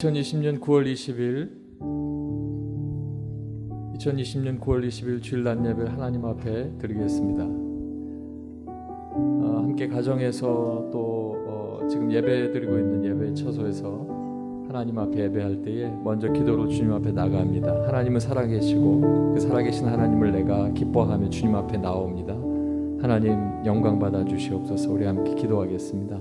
2020년 9월 2020년 주일 낮 예배를 하나님 앞에 드리겠습니다. 함께 가정에서 또 지금 예배 드리고 있는 예배 처소에서 하나님 앞에 예배할 때에 먼저 기도로 주님 앞에 나갑니다. 하나님은 살아계시고 그 살아계신 하나님을 내가 기뻐하며 주님 앞에 나옵니다. 하나님 영광 받아 주시옵소서. 우리 함께 기도하겠습니다.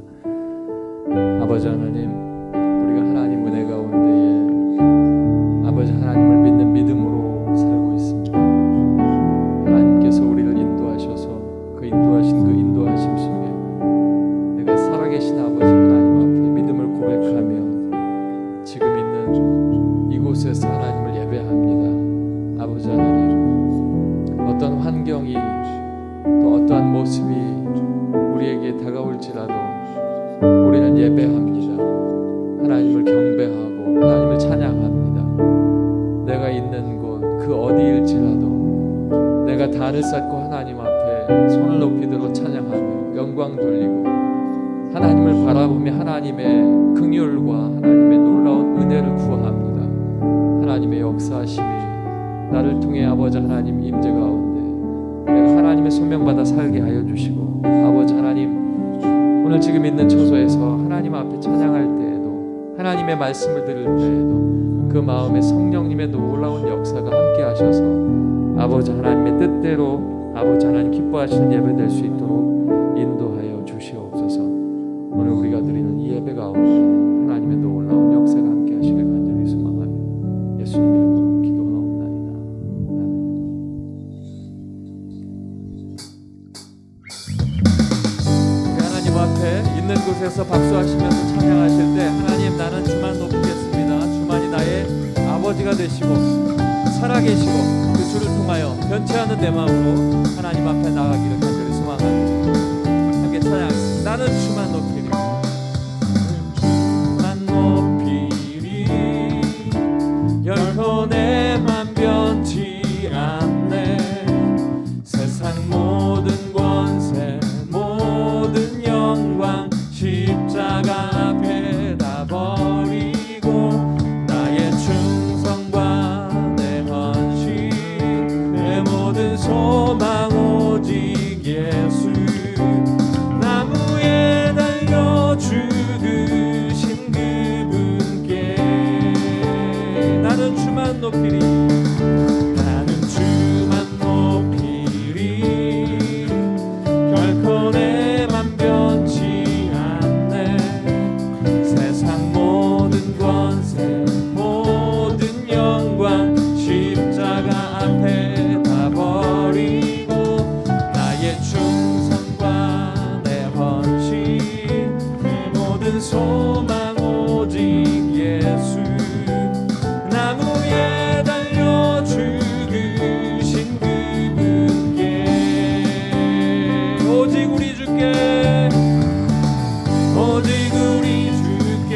아버지 하나님, 우리가 하나님 은혜 가운데에 아버지 하나님을 믿는 믿음으로 살고 있습니다. 하나님께서 우리를 인도하셔서 그 인도하신 그 인도하심 속에 내가 살아계신 아버지 하나님 앞에 믿음을 고백하며 지금 있는 이곳에서 하나님을 예배합니다. 아버지 하나님, 어떤 환경이 또 어떠한 모습이 우리에게 다가올지라도 우리는 예배합니다. 하나님을 경배하고 하나님을 찬양합니다. 내가 있는 곳 그 어디일지라도 내가 단을 쌓고 하나님 앞에 손을 높이 들어 찬양하며 영광 돌리고 하나님을 바라보며 하나님의 긍휼과 하나님의 놀라운 은혜를 구합니다. 하나님의 역사하심이 나를 통해 아버지 하나님 임재 가운데 내가 하나님의 소명받아 살게 하여 주시고, 아버지 하나님, 오늘 지금 있는 처소에서 하나님 앞에 찬양할 때에도 하나님의 말씀을 들을 때에도 그 마음에 성령님의 놀라운 역사가 함께 하셔서 아버지 하나님의 뜻대로 아버지 하나님 기뻐하시는 예배 될 수 있도록 인도하여 주시옵소서. 오늘 우리가 드리는 이 예배 가운데 하나님의 놀라운 역사가 함께 하시길 간절히 소망하며 예수님 이름으로 기도하옵나이다. 아멘. 하나님 앞에 있는 곳에서 박수하시면서 찬양하실 때 하나님, 나는 주만 높이겠습니다. 주만이 나의 아버지가 되시고 살아계시고 그 주를 통하여 변치 않는 내 마음으로 하나님 앞에 나가기를 간절히 소망합니다. 함께 찬양하겠습니다. 나는 주만 높이리, 주만 높이리, 결코 내 맘 변치 않네. 세상 모든 권세 모든 영광 십자가 앞에 다 버리고 나의 충성과 내 헌신 내 모든 소망 오직 예수. 나무에 달려 죽으신 그분께 나는 주만 높이리, 나는 주만 높이리, 결코 내 맘 변치 않네. 세상 모든 권세 모든 영광 십자가 앞에 다 버리고 나의 충성과 내 헌신 내 모든 소망 오직 예수. 나무에 달려 죽으신 그분께 오직 우리 주께, 오직 우리 주께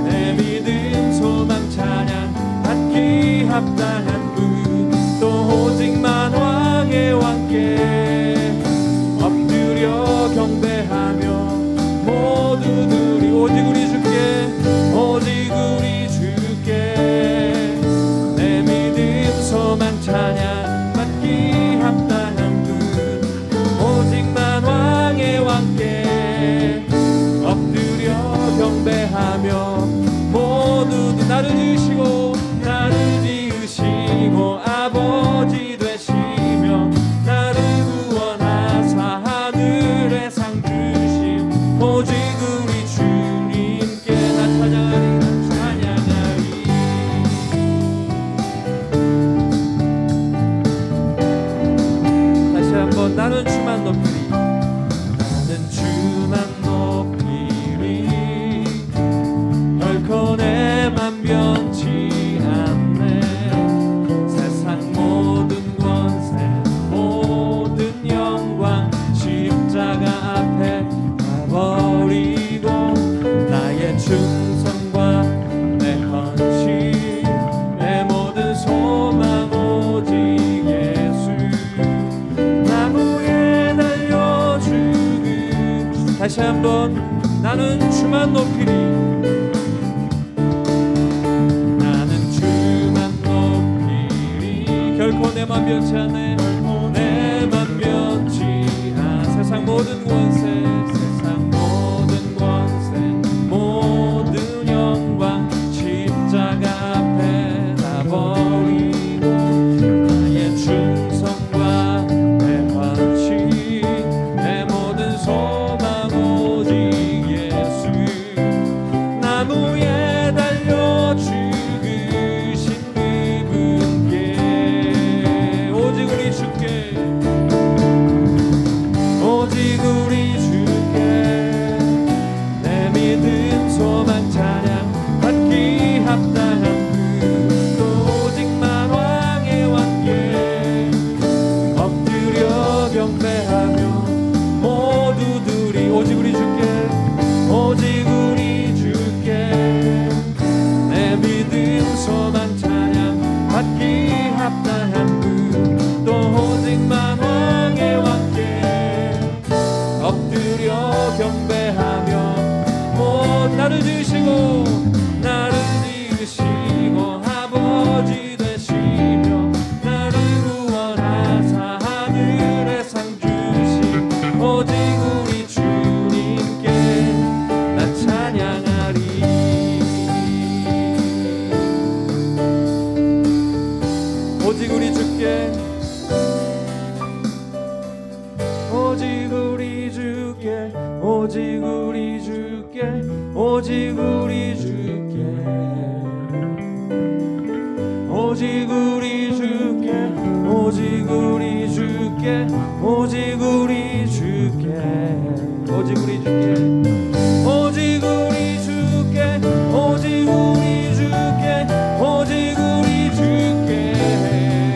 내 믿음 소망 찬양 받기 합당한 분, 또 오직만 왕의 왕께 엎드려 경배하며 모두들이 오직 우리 주께, 오직 우리 주께 내 믿음 소망 찬양 받기 합당한 분, 오직만 왕의 왕께 엎드려 경배하며 모두들 나를 지으시고 아버지 되시며 나를 구원하사 하늘의 상 주심 오직 우리 주님께 나 찬양하리, 찬양하리. 다시 한번 나는 주만 높이리, 나는 주만 높이리, 결코 내 맘 변치 않네. 세상 모든 오직 우리 주께 오직 우리 주께 오직 우리 주께 오직 우리 주께 오직 우리 주께 오직 우리 주께 오직 우리 주께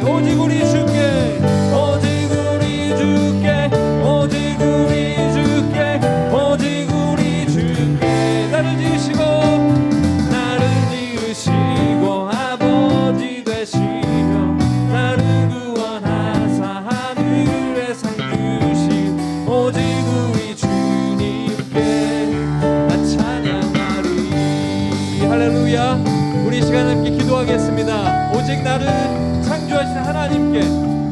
오직 우리 주께 오직 우리 주께 오직 우리 주께 오직 우리 주께 나를 지으시고 아버지 되시며 나를 구원하사 하늘에 상 주신 오직 우리 주님께 나 찬양하리. 할렐루야. 우리 시간 함께 기도하겠습니다. 오직 나를 창조하신 하나님께,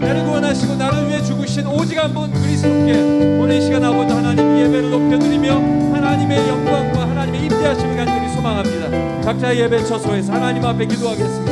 나를 구원하시고 나를 위해 죽으신 오직 한 분 그리스도께 오늘 이 시간 아버지 하나님 예배를 높여드리며 하나님의 영광과 하나님의 임재하심을 간절히 소망합니다. 각자 예배 처소에서 하나님 앞에 기도하겠습니다.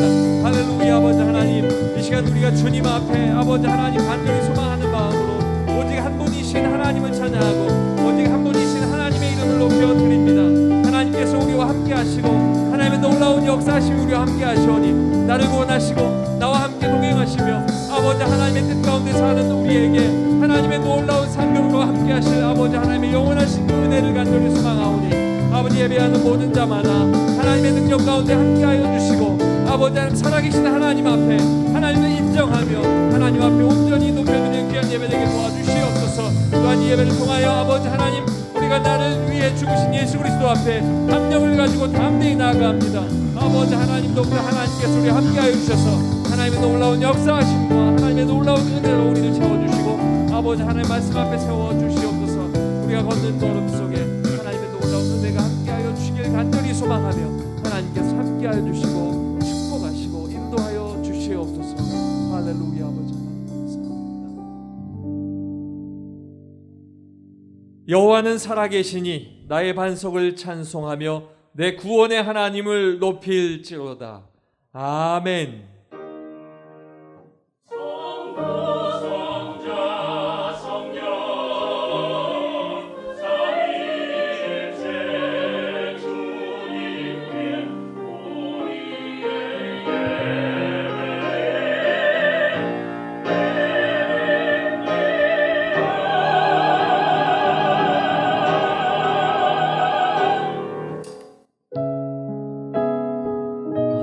할렐루야. 아버지 하나님, 이 시간 우리가 주님 앞에 아버지 하나님 간절히 소망하는 마음으로 오직 한 분이신 하나님을 찬양하고 오직 한 분이신 하나님의 이름을 높여드립니다. 하나님께서 우리와 함께 하시고 하나님의 놀라운 역사하심이 우리와 함께 하시오니 나를 구원하시고 나와 함께 동행하시며 아버지 하나님의 뜻 가운데 사는 우리에게 하나님의 놀라운 상급으로 함께 하실 아버지 하나님의 영원하신 그 은혜를 간절히 소망하오니 아버지 예배하는 모든 자마다 하나님의 능력 가운데 함께하여 주시고 아버지 하나님 살아계신 하나님 앞에 하나님을 인정하며 하나님 앞에 온전히 높여드리는 귀한 예배되게 도와주시옵소서. 또한 이 예배를 통하여 아버지 하나님 우리가 나를 위해 죽으신 예수 그리스도 앞에 담력을 가지고 담대히 나아갑니다. 아버지 하나님 더불어 하나님께서 우리 함께하여 주셔서 하나님의 놀라운 역사하심과 하나님의 놀라운 은혜로 우리를 채워주시고 아버지 하나님 말씀 앞에 세워주시옵소서. 우리가 걷는 걸음 속에 하나님의 놀라운 은혜가 함께하여 주시길 간절히 소망하며 하나님께서 함께하여 주시고 축복하시고 인도하여 주시옵소서. 할렐루야. 아버지 감사합니다. 여호와는 살아계시니 나의 반석을 찬송하며 내 구원의 하나님을 높일지로다. 아멘.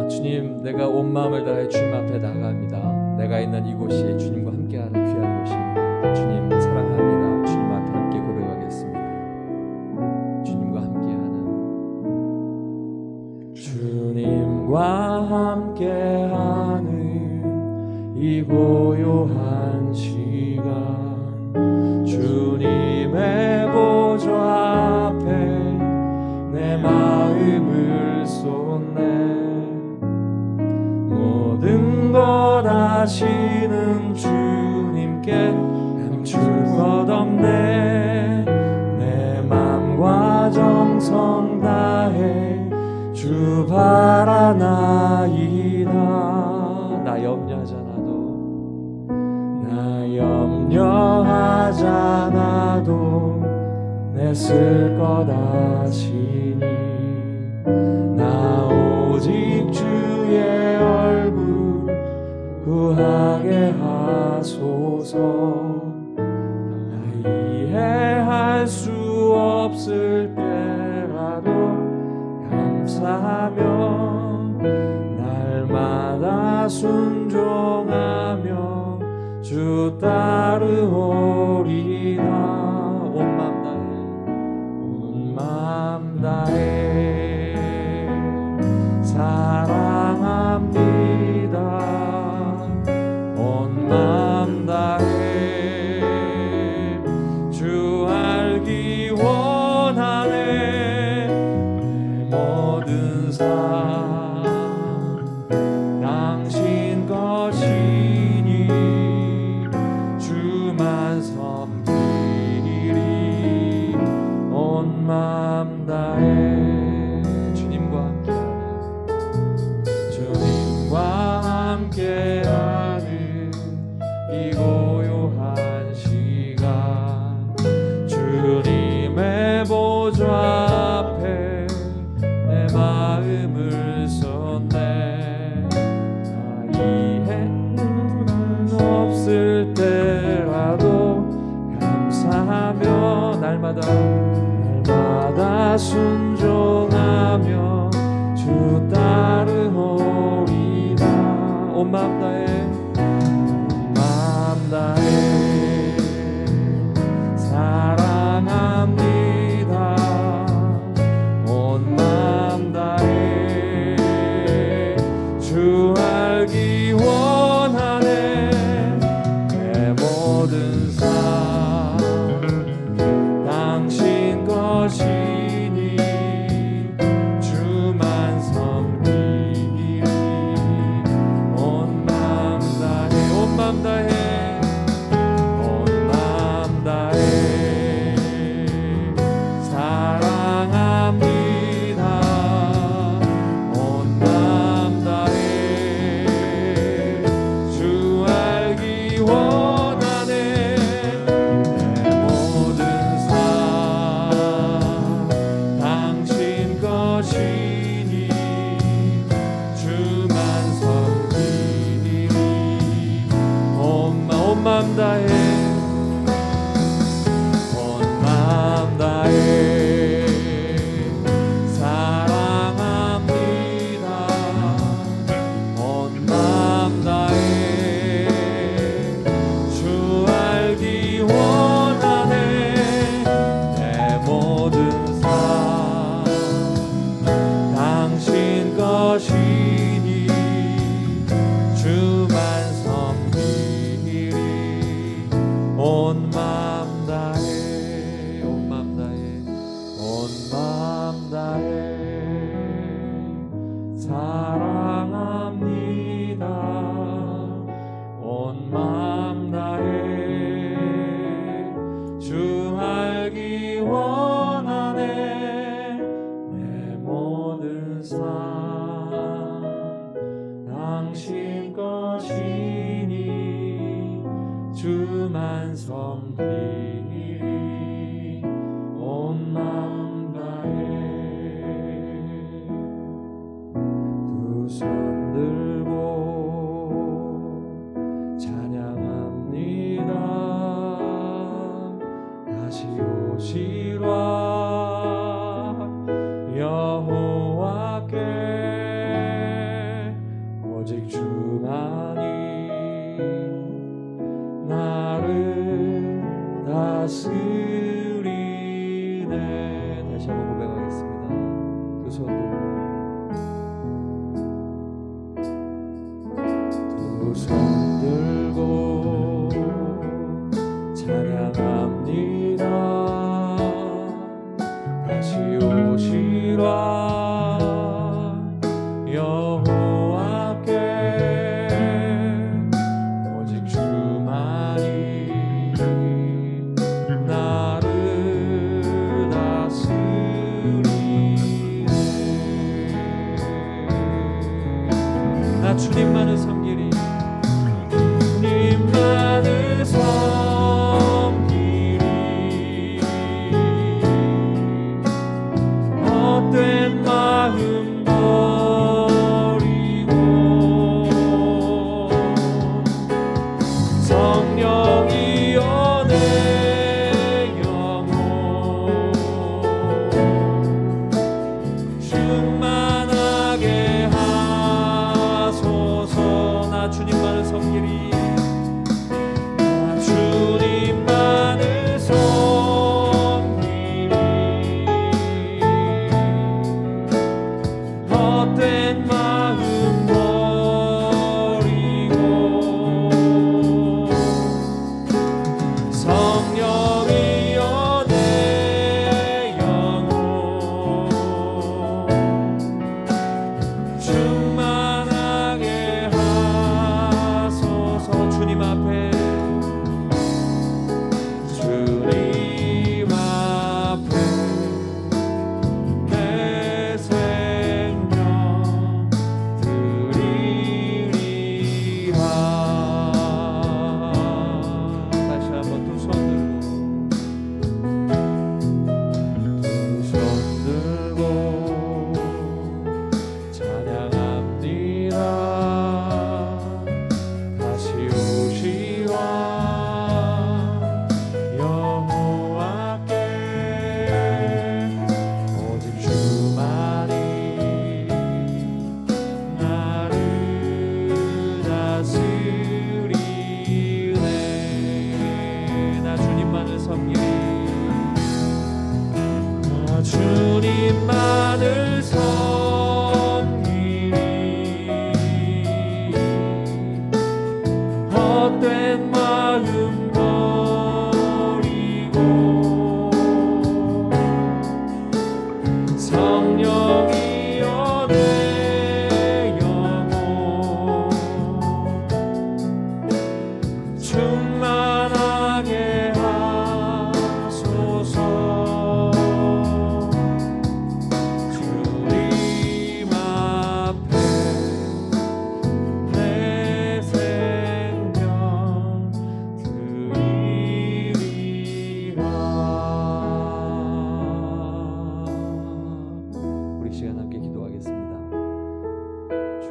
주님, 내가 온 마음을 다해 주님 앞에 나갑니다. 내가 있는 이곳이 주님과 함께하는 귀한 곳입니다. 주님 사랑합니다. 주님 앞에 함께 고백하겠습니다. 주님과 함께하는 주님과 함께하는 이 고요한 시간 주님의 보좌 앞에 내 마음을 쏟네. 모든 것 아시는 주님께 감출 것 없네. 내 맘과 정성 다해 주 바라나이다. 나 염려하잖아도 내 쓸 것 아시니 나 오직 주의 얼굴 구하게 하소서. 나 이해할 수 없을 때라도 감사하며 날마다 순종하며 주 따르오리다. 온 맘 다해 사랑합니다. 온 맘 다해 주 알기 원하네. 내 모든 삶 당신 것이니 주만 섬기리. 온 맘 다해 함께하는 이 고요한 시간 주님의 보좌 앞에 내 마음을 쏟네. 나 나 순종하며 주 따르오리라. 온 마음 다해 사랑합니다. 온 마음 다해 주 알기 원하네. 내 모든 삶 당신 것이니 주만 섬기리. 온 마음 다해 온 마음 다해 주만 섬기리. 온 마음 다해 두 손 들고 찬양합니다. 다시 오시라 여호와께. 오직 주만이 나를 다스리네. 다시 한번 고백하겠습니다. 두 손 들고 찬양합니다. 다시 오시라 여호와께. 오직 주만이 나를 다스리네. 나 주님만을 섬기리. 주님만을 섬기리. 헛된 마음 버리고 성령이여 내 영혼 충만하게 하소서. 나 주님만을 섬기리. 나 주님만을 섬기리. 헛된 마음 버리고 성령이여 내 영혼 충만하게 하소서. 주님 앞에 주님 앞에 내 생명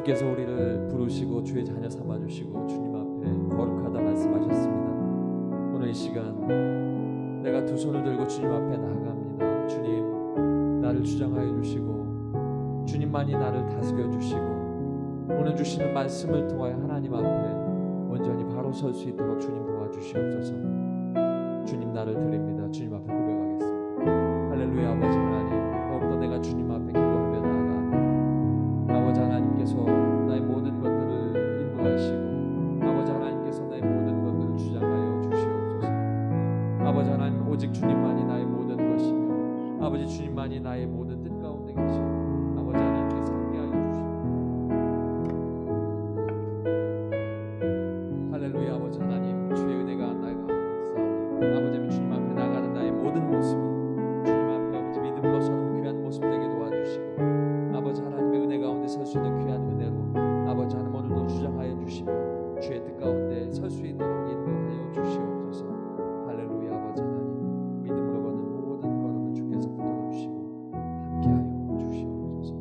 주께서 우리를 부르시고 주의 자녀 삼아주시고 주님 앞에 거룩하다 말씀하셨습니다. 오늘 이 시간 내가 두 손을 들고 주님 앞에 나아갑니다. 주님, 나를 주장하여 주시고 주님만이 나를 다스려 주시고 오늘 주시는 말씀을 통하여 하나님 앞에 온전히 바로 설 수 있도록 주님 도와주시옵소서. 주님, 나를 드립니다. 주님 앞에 고백하겠습니다. 할렐루야. 아버지 하나님, 더욱더 내가 주님 앞에 기도하며 나아갑니다. 아버지 하나님께서 나의 모든 것들을 인도하시고 아버지 하나님께서 나의 모든 것들을 주장하여 주시옵소서. 아버지 하나님, 오직 주님만이 나의 모든 것이며 아버지 주님만이 나의 모든 뜻 가운데 계시고 아버지 하나님께서 함께하여 주시옵소서. 할렐루야. 아버지 하나님, 주의 은혜가 나가 싸우니 아버지 주님 앞에 나가는 나의 모든 모습이 주님 앞에 아버지 믿음으로 서는 귀한 모습 되게 도와주시고 아버지 하나님의 은혜 가운데 설 수 있는 귀한 은혜로 아버지 하나님 오늘도 주장하여 주시며 주의 뜻 가운데 설 수 있도록 인도하여 주시옵소서. 할렐루야. 아버지 하나님, 믿음으로 걷는 모든 걸음은 주께서 붙들어 주시고 함께하여 주시옵소서.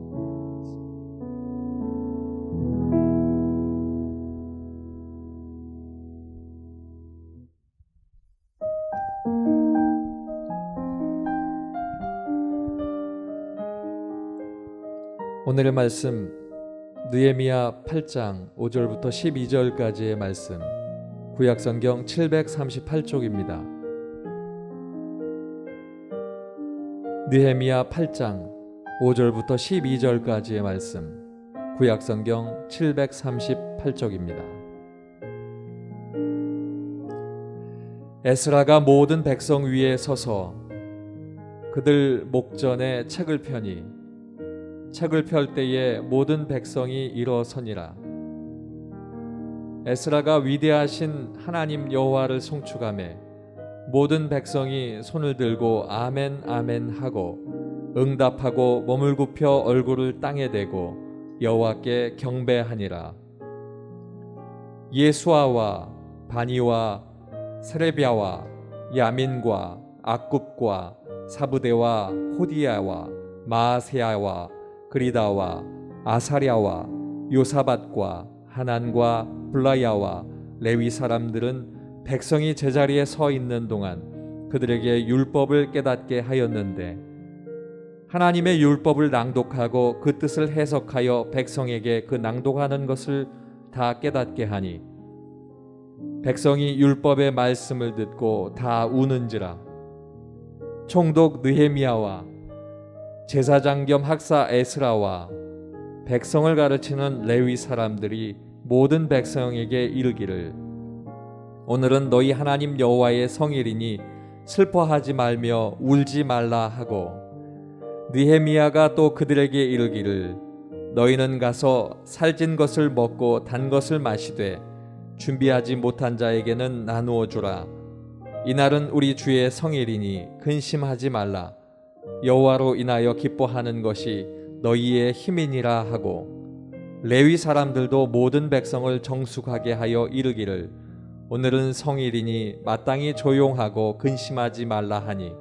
오늘의 말씀 느헤미야 8장 5절부터 12절까지의 말씀, 구약성경 738쪽입니다. 느헤미야 8장 5절부터 12절까지의 말씀, 구약성경 738쪽입니다. 에스라가 모든 백성 위에 서서 그들 목전에 책을 펴니 책을 펼 때에 모든 백성이 일어서니라. 에스라가 위대하신 하나님 여호와를 송축하며 모든 백성이 손을 들고 아멘 아멘 하고 응답하고 몸을 굽혀 얼굴을 땅에 대고 여호와께 경배하니라. 예수아와 바니와 세레비아와 야민과 악굽과 사부대와 호디야와 마아세야와 그리다와 아사랴와 요사밧과 하난과 블라야와 레위 사람들은 백성이 제자리에 서 있는 동안 그들에게 율법을 깨닫게 하였는데 하나님의 율법을 낭독하고 그 뜻을 해석하여 백성에게 그 낭독하는 것을 다 깨닫게 하니 백성이 율법의 말씀을 듣고 다 우는지라. 총독 느헤미야와 제사장 겸 학사 에스라와 백성을 가르치는 레위 사람들이 모든 백성에게 이르기를 오늘은 너희 하나님 여호와의 성일이니 슬퍼하지 말며 울지 말라 하고 느헤미야가 또 그들에게 이르기를 너희는 가서 살찐 것을 먹고 단 것을 마시되 준비하지 못한 자에게는 나누어 주라. 이날은 우리 주의 성일이니 근심하지 말라. 여호와로 인하여 기뻐하는 것이 너희의 힘이니라 하고 레위 사람들도 모든 백성을 정숙하게 하여 이르기를 오늘은 성일이니 마땅히 조용하고 근심하지 말라 하니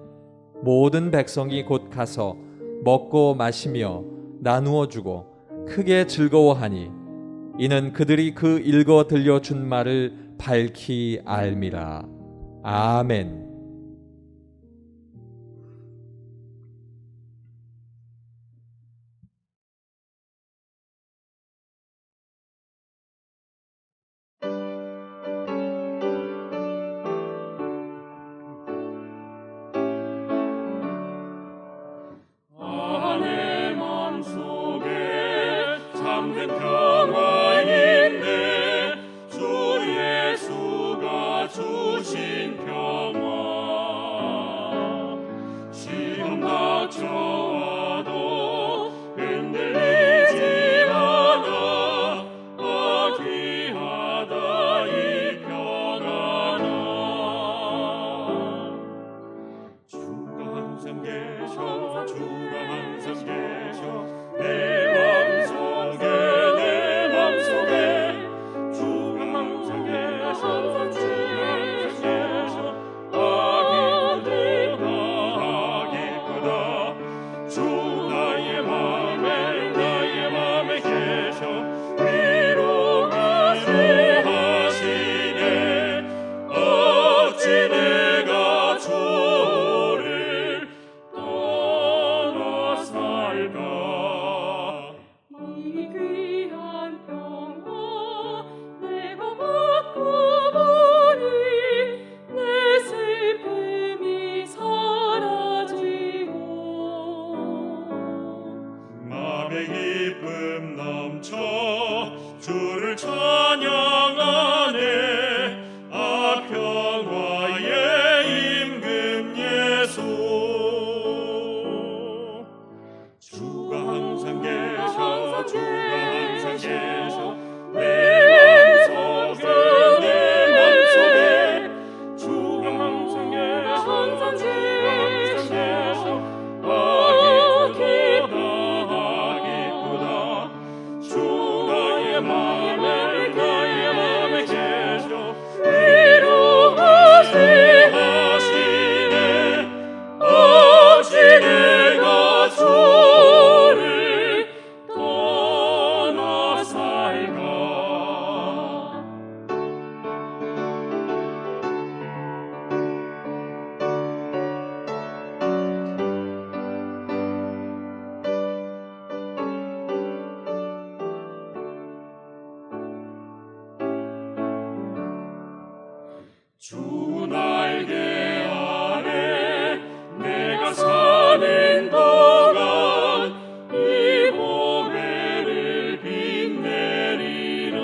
모든 백성이 곧 가서 먹고 마시며 나누어 주고 크게 즐거워하니 이는 그들이 그 읽어 들려준 말을 밝히 알미라. 아멘. 주가 항상 계셔 내 맘속에 내 기쁨 넘쳐 주를 찬양하네. 아 평화의 임금 예수, 주가 항상 계셔, 주가 항상 계셔. 내 맘속에 주가 항상 계셔, 주가 항상 계셔. 아 기쁘다 주 나의 맘에 계셔. 위로하시네. 어찌 내가 주를 떠나 살까. 주 날개 아래 내가 사는 동안 이 보배를 빛내리라.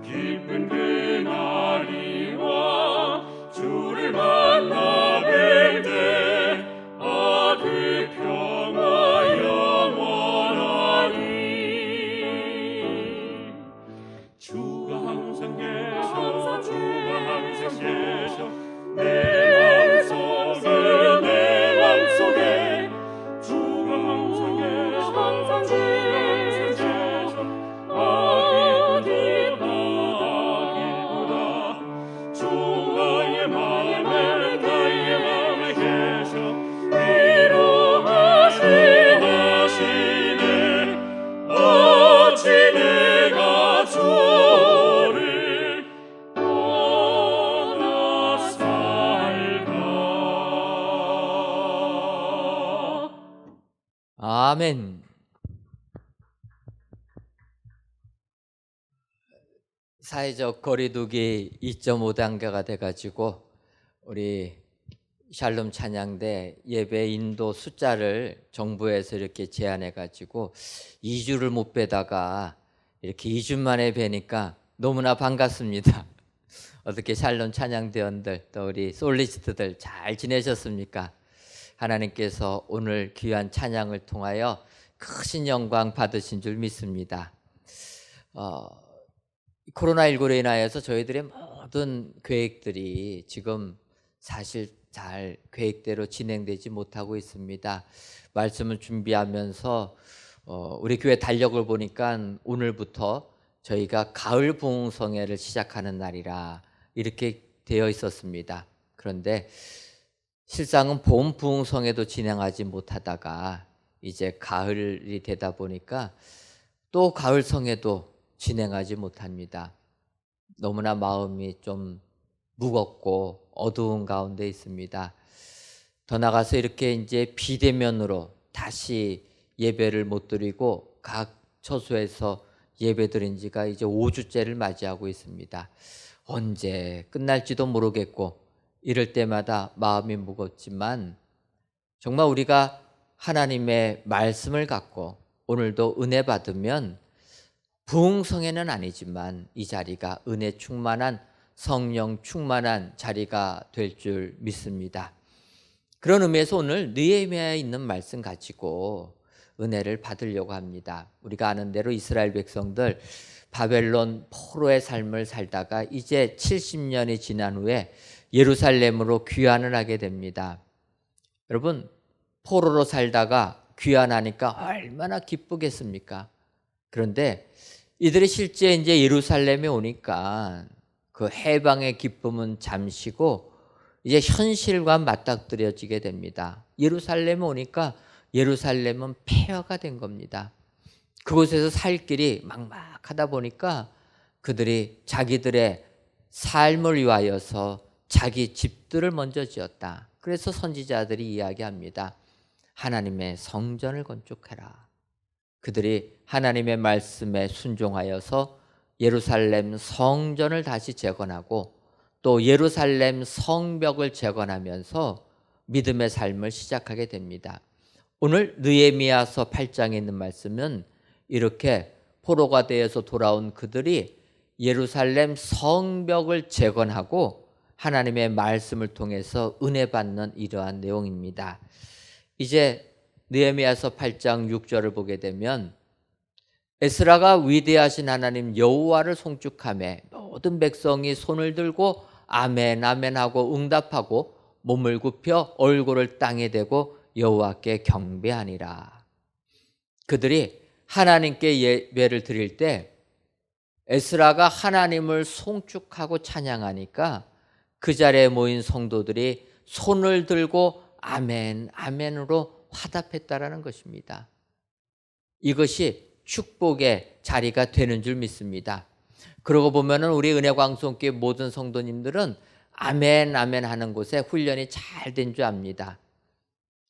기쁜 그날이 와 주를 만나 뵐 때 아 그 평화 영원하리. 주가 항상 계셔, 주가 항상 계셔. 내 맘속에 주가 항상 계셔, 주가 항상 계셔. 아 기쁘다 주 나의 맘에 계셔. 위로하시네. 어찌 내가 주를 떠나 살까. 아멘. 사회적 거리두기 2.5단계가 돼가지고 우리 샬롬 찬양대 예배 인도 숫자를 정부에서 이렇게 제안해가지고 2주를 못 뵈다가 이렇게 2주 만에 뵈니까 너무나 반갑습니다. 어떻게 샬롬 찬양대원들 또 우리 솔리스트들 잘 지내셨습니까? 하나님께서 오늘 귀한 찬양을 통하여 크신 영광 받으신 줄 믿습니다. 코로나19로 인하여서 저희들의 모든 계획들이 지금 사실 잘 계획대로 진행되지 못하고 있습니다. 말씀을 준비하면서 우리 교회 달력을 보니까 오늘부터 저희가 가을 부흥성회를 시작하는 날이라 이렇게 되어 있었습니다. 그런데 실상은 봄 부흥성회도 진행하지 못하다가 이제 가을이 되다 보니까 또 가을 성회도 진행하지 못합니다. 너무나 마음이 좀 무겁고 어두운 가운데 있습니다. 더 나가서 이렇게 이제 비대면으로 다시 예배를 못 드리고 각 처소에서 예배 드린 지가 이제 5주째를 맞이하고 있습니다. 언제 끝날지도 모르겠고 이럴 때마다 마음이 무겁지만 정말 우리가 하나님의 말씀을 갖고 오늘도 은혜 받으면 부흥성회는 아니지만 이 자리가 은혜 충만한 성령 충만한 자리가 될 줄 믿습니다. 그런 의미에서 오늘 느헤미야에 있는 말씀 가지고 은혜를 받으려고 합니다. 우리가 아는 대로 이스라엘 백성들 바벨론 포로의 삶을 살다가 이제 70년이 지난 후에 예루살렘으로 귀환을 하게 됩니다. 여러분, 포로로 살다가 귀환하니까 얼마나 기쁘겠습니까? 그런데 이들이 실제 이제 예루살렘에 오니까 그 해방의 기쁨은 잠시고 이제 현실과 맞닥뜨려지게 됩니다. 예루살렘에 오니까 예루살렘은 폐허가 된 겁니다. 그곳에서 살 길이 막막하다 보니까 그들이 자기들의 삶을 위하여서 자기 집들을 먼저 지었다. 그래서 선지자들이 이야기합니다. 하나님의 성전을 건축해라. 그들이 하나님의 말씀에 순종하여서 예루살렘 성전을 다시 재건하고 또 예루살렘 성벽을 재건하면서 믿음의 삶을 시작하게 됩니다. 오늘 느헤미야서 8장에 있는 말씀은 이렇게 포로가 되어서 돌아온 그들이 예루살렘 성벽을 재건하고 하나님의 말씀을 통해서 은혜 받는 이러한 내용입니다. 이제 느헤미야서 8장 6절을 보게 되면 에스라가 위대하신 하나님 여호와를 송축하며 모든 백성이 손을 들고 아멘 아멘 하고 응답하고 몸을 굽혀 얼굴을 땅에 대고 여호와께 경배하니라. 그들이 하나님께 예배를 드릴 때 에스라가 하나님을 송축하고 찬양하니까 그 자리에 모인 성도들이 손을 들고 아멘 아멘으로 화답했다라는 것입니다. 이것이 축복의 자리가 되는 줄 믿습니다. 그러고 보면은 우리 은혜광송교회 모든 성도님들은 아멘 아멘 하는 곳에 훈련이 잘 된 줄 압니다.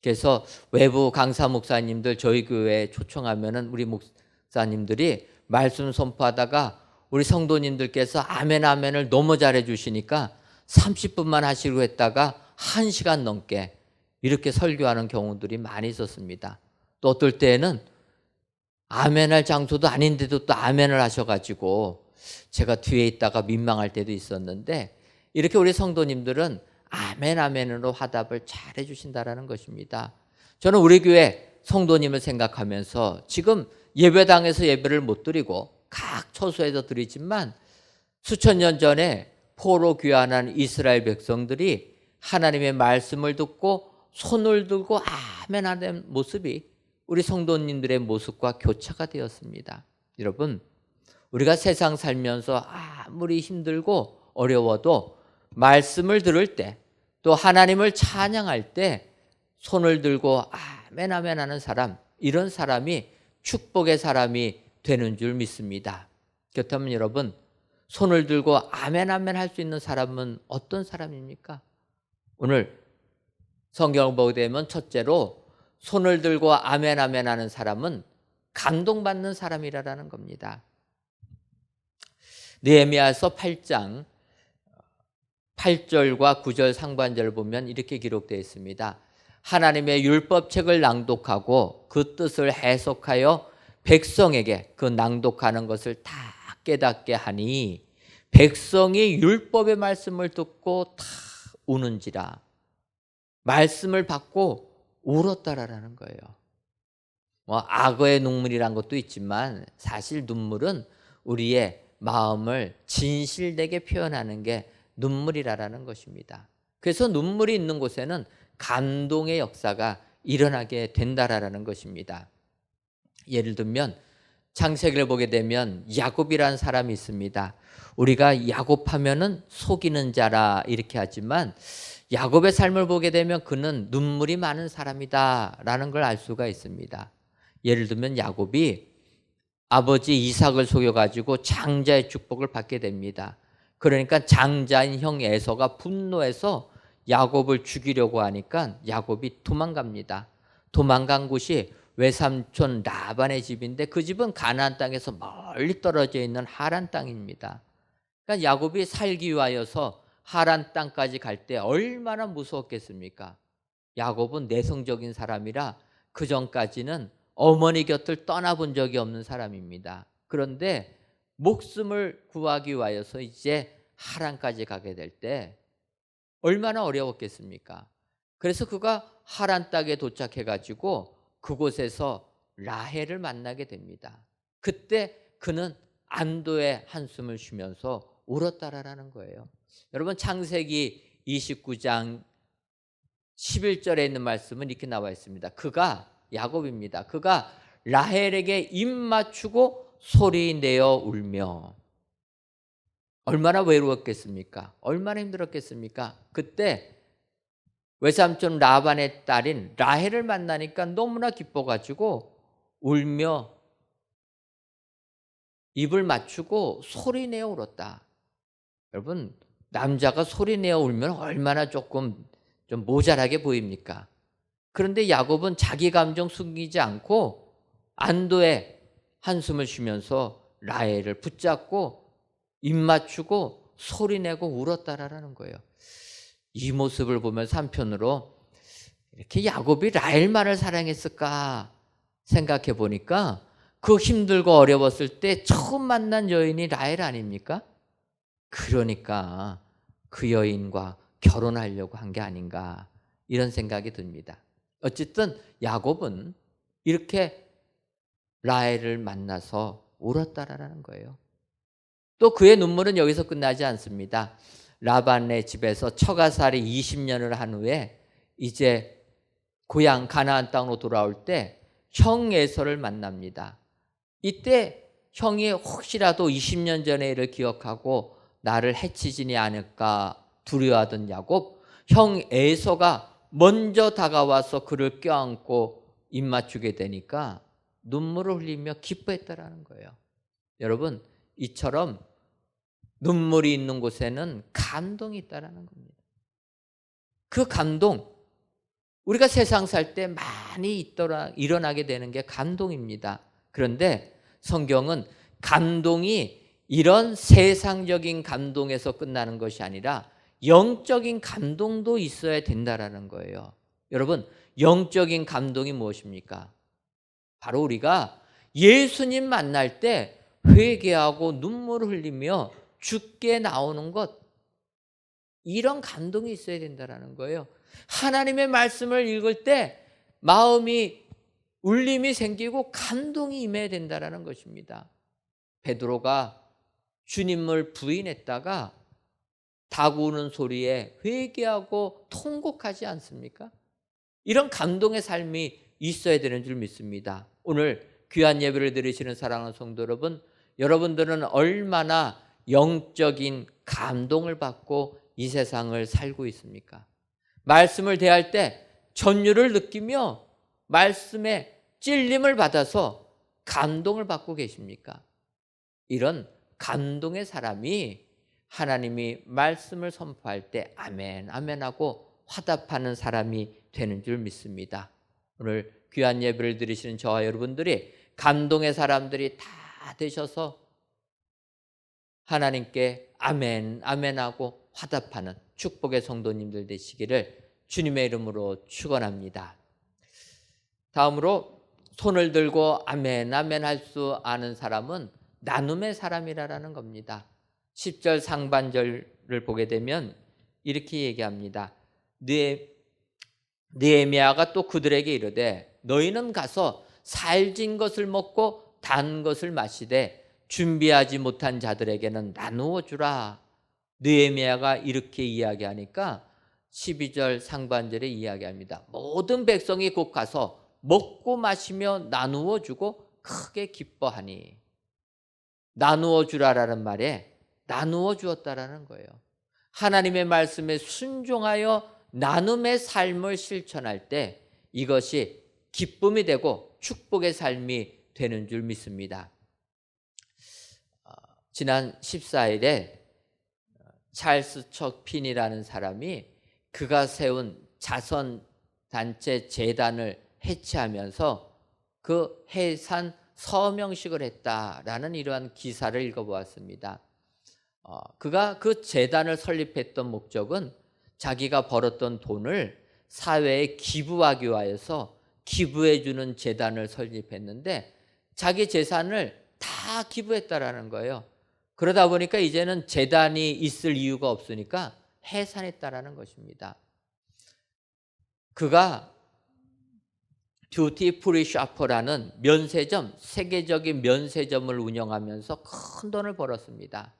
그래서 외부 강사 목사님들 저희 교회에 초청하면은 우리 목사님들이 말씀 선포하다가 우리 성도님들께서 아멘 아멘을 너무 잘해 주시니까 30분만 하시고 했다가 1시간 넘게 이렇게 설교하는 경우들이 많이 있었습니다. 또 어떨 때에는 아멘할 장소도 아닌데도 또 아멘을 하셔가지고 제가 뒤에 있다가 민망할 때도 있었는데 이렇게 우리 성도님들은 아멘 아멘으로 화답을 잘 해주신다는 것입니다. 저는 우리 교회 성도님을 생각하면서 지금 예배당에서 예배를 못 드리고 각 처소에서 드리지만 수천 년 전에 포로 귀환한 이스라엘 백성들이 하나님의 말씀을 듣고 손을 들고 아멘 하는 모습이 우리 성도님들의 모습과 교차가 되었습니다. 여러분, 우리가 세상 살면서 아무리 힘들고 어려워도 말씀을 들을 때 또 하나님을 찬양할 때 손을 들고 아멘 아멘 하는 사람, 이런 사람이 축복의 사람이 되는 줄 믿습니다. 그렇다면 여러분, 손을 들고 아멘 아멘 할 수 있는 사람은 어떤 사람입니까? 오늘 성경을 보게 되면 첫째로 손을 들고 아멘 아멘 하는 사람은 감동받는 사람이라는 겁니다. 느헤미야서 8장 8절과 9절 상반절을 보면 이렇게 기록되어 있습니다. 하나님의 율법책을 낭독하고 그 뜻을 해석하여 백성에게 그 낭독하는 것을 다 깨닫게 하니 백성이 율법의 말씀을 듣고 다 우는지라. 말씀을 받고 울었다라는 거예요. 악어의 눈물이란 것도 있지만 사실 눈물은 우리의 마음을 진실되게 표현하는 게 눈물이라는 것입니다. 그래서 눈물이 있는 곳에는 감동의 역사가 일어나게 된다라는 것입니다. 예를 들면 창세기를 보게 되면 야곱이라는 사람이 있습니다. 우리가 야곱하면은 속이는 자라 이렇게 하지만 야곱의 삶을 보게 되면 그는 눈물이 많은 사람이다라는 걸 알 수가 있습니다. 예를 들면 야곱이 아버지 이삭을 속여가지고 장자의 축복을 받게 됩니다. 그러니까 장자인 형 에서가 분노해서 야곱을 죽이려고 하니까 야곱이 도망갑니다. 도망간 곳이 외삼촌 라반의 집인데 그 집은 가나안 땅에서 멀리 떨어져 있는 하란 땅입니다. 그러니까 야곱이 살기 위하여서 하란 땅까지 갈 때 얼마나 무서웠겠습니까? 야곱은 내성적인 사람이라 그 전까지는 어머니 곁을 떠나본 적이 없는 사람입니다. 그런데 목숨을 구하기 위하여서 이제 하란까지 가게 될 때 얼마나 어려웠겠습니까? 그래서 그가 하란 땅에 도착해가지고 그곳에서 라헬을 만나게 됩니다. 그때 그는 안도의 한숨을 쉬면서 울었다라는 거예요. 여러분 창세기 29장 11절에 있는 말씀은 이렇게 나와 있습니다. 그가 야곱입니다. 그가 라헬에게 입 맞추고 소리 내어 울며. 얼마나 외로웠겠습니까? 얼마나 힘들었겠습니까? 그때 외삼촌 라반의 딸인 라헬을 만나니까 너무나 기뻐가지고 울며 입을 맞추고 소리 내어 울었다. 여러분 남자가 소리 내어 울면 얼마나 조금 좀 모자라게 보입니까? 그런데 야곱은 자기 감정 숨기지 않고 안도의 한숨을 쉬면서 라헬을 붙잡고 입 맞추고 소리내고 울었다라는 거예요. 이 모습을 보면서 한편으로 이렇게 야곱이 라헬만을 사랑했을까 생각해 보니까 그 힘들고 어려웠을 때 처음 만난 여인이 라헬 아닙니까? 그러니까 그 여인과 결혼하려고 한 게 아닌가 이런 생각이 듭니다. 어쨌든 야곱은 이렇게 라헬을 만나서 울었다라는 거예요. 또 그의 눈물은 여기서 끝나지 않습니다. 라반의 집에서 처가살이 20년을 한 후에 이제 고향 가나안 땅으로 돌아올 때 형 에서를 만납니다. 이때 형이 혹시라도 20년 전의 일을 기억하고 나를 해치지니 않을까 두려워하던 야곱, 형 에서가 먼저 다가와서 그를 껴안고 입 맞추게 되니까 눈물을 흘리며 기뻐했다라는 거예요. 여러분, 이처럼 눈물이 있는 곳에는 감동이 있다라는 겁니다. 그 감동, 우리가 세상 살 때 많이 일어나게 되는 게 감동입니다. 그런데 성경은 감동이 이런 세상적인 감동에서 끝나는 것이 아니라 영적인 감동도 있어야 된다라는 거예요. 여러분, 영적인 감동이 무엇입니까? 바로 우리가 예수님 만날 때 회개하고 눈물을 흘리며 죽게 나오는 것, 이런 감동이 있어야 된다는 거예요. 하나님의 말씀을 읽을 때 마음이 울림이 생기고 감동이 임해야 된다는 것입니다. 베드로가 주님을 부인했다가 닭 우는 소리에 회개하고 통곡하지 않습니까? 이런 감동의 삶이 있어야 되는 줄 믿습니다. 오늘 귀한 예배를 드리시는 사랑하는 성도 여러분, 여러분들은 얼마나 영적인 감동을 받고 이 세상을 살고 있습니까? 말씀을 대할 때 전율을 느끼며 말씀에 찔림을 받아서 감동을 받고 계십니까? 이런 감동의 사람이 하나님이 말씀을 선포할 때 아멘, 아멘 하고 화답하는 사람이 되는 줄 믿습니다. 오늘 귀한 예배를 드리시는 저와 여러분들이 감동의 사람들이 다 되셔서 하나님께 아멘, 아멘 하고 화답하는 축복의 성도님들 되시기를 주님의 이름으로 축원합니다. 다음으로 손을 들고 아멘, 아멘 할 수 아는 사람은 나눔의 사람이라는 겁니다. 10절 상반절을 보게 되면 이렇게 얘기합니다. 느헤미야가 또 그들에게 이르되 너희는 가서 살진 것을 먹고 단 것을 마시되 준비하지 못한 자들에게는 나누어 주라. 느헤미야가 이렇게 이야기하니까 12절 상반절에 이야기합니다. 모든 백성이 곧 가서 먹고 마시며 나누어 주고 크게 기뻐하니, 나누어 주라라는 말에 나누어 주었다라는 거예요. 하나님의 말씀에 순종하여 나눔의 삶을 실천할 때 이것이 기쁨이 되고 축복의 삶이 되는 줄 믿습니다. 지난 14일에 찰스 척핀이라는 사람이 그가 세운 자선단체 재단을 해체하면서 그 해산 서명식을 했다라는 이러한 기사를 읽어보았습니다. 그가 그 재단을 설립했던 목적은 자기가 벌었던 돈을 사회에 기부하기 위하여서 기부해주는 재단을 설립했는데 자기 재산을 다 기부했다라는 거예요. 그러다 보니까 이제는 재단이 있을 이유가 없으니까 해산했다라는 것입니다. 그가 듀티 프리 샤퍼라는 면세점, 세계적인 면세점을 운영하면서 큰 돈을 벌었습니다.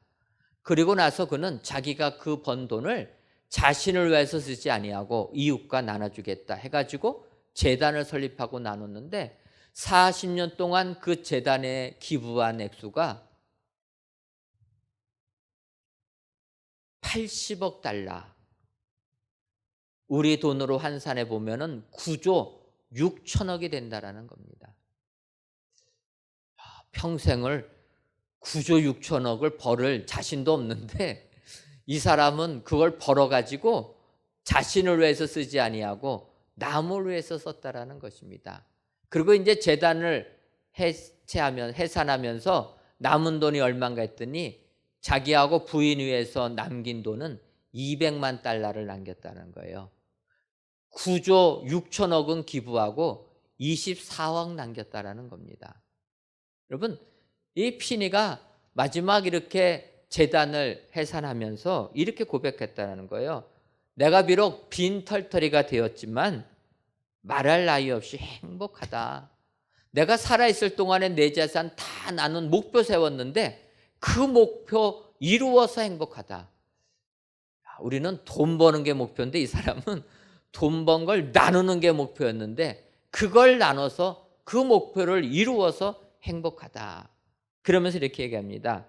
그리고 나서 그는 자기가 그 번 돈을 자신을 위해서 쓰지 아니하고 이웃과 나눠주겠다 해가지고 재단을 설립하고 나눴는데 40년 동안 그 재단에 기부한 액수가 80억 달러, 우리 돈으로 환산해 보면은 9조 6천억이 된다라는 겁니다. 평생을 9조 6천억을 벌을 자신도 없는데 이 사람은 그걸 벌어가지고 자신을 위해서 쓰지 아니하고 남을 위해서 썼다라는 것입니다. 그리고 이제 재단을 해산하면서 남은 돈이 얼마인가 했더니 자기하고 부인 위해서 남긴 돈은 200만 달러를 남겼다는 거예요. 9조 6천억은 기부하고 24억 남겼다라는 겁니다. 여러분, 이 피니가 마지막 이렇게 재단을 해산하면서 이렇게 고백했다는 거예요. 내가 비록 빈털터리가 되었지만 말할 나위 없이 행복하다. 내가 살아있을 동안에 내 재산 다 나눈 목표 세웠는데 그 목표 이루어서 행복하다. 우리는 돈 버는 게 목표인데 이 사람은 돈 번 걸 나누는 게 목표였는데 그걸 나눠서 그 목표를 이루어서 행복하다. 그러면서 이렇게 얘기합니다.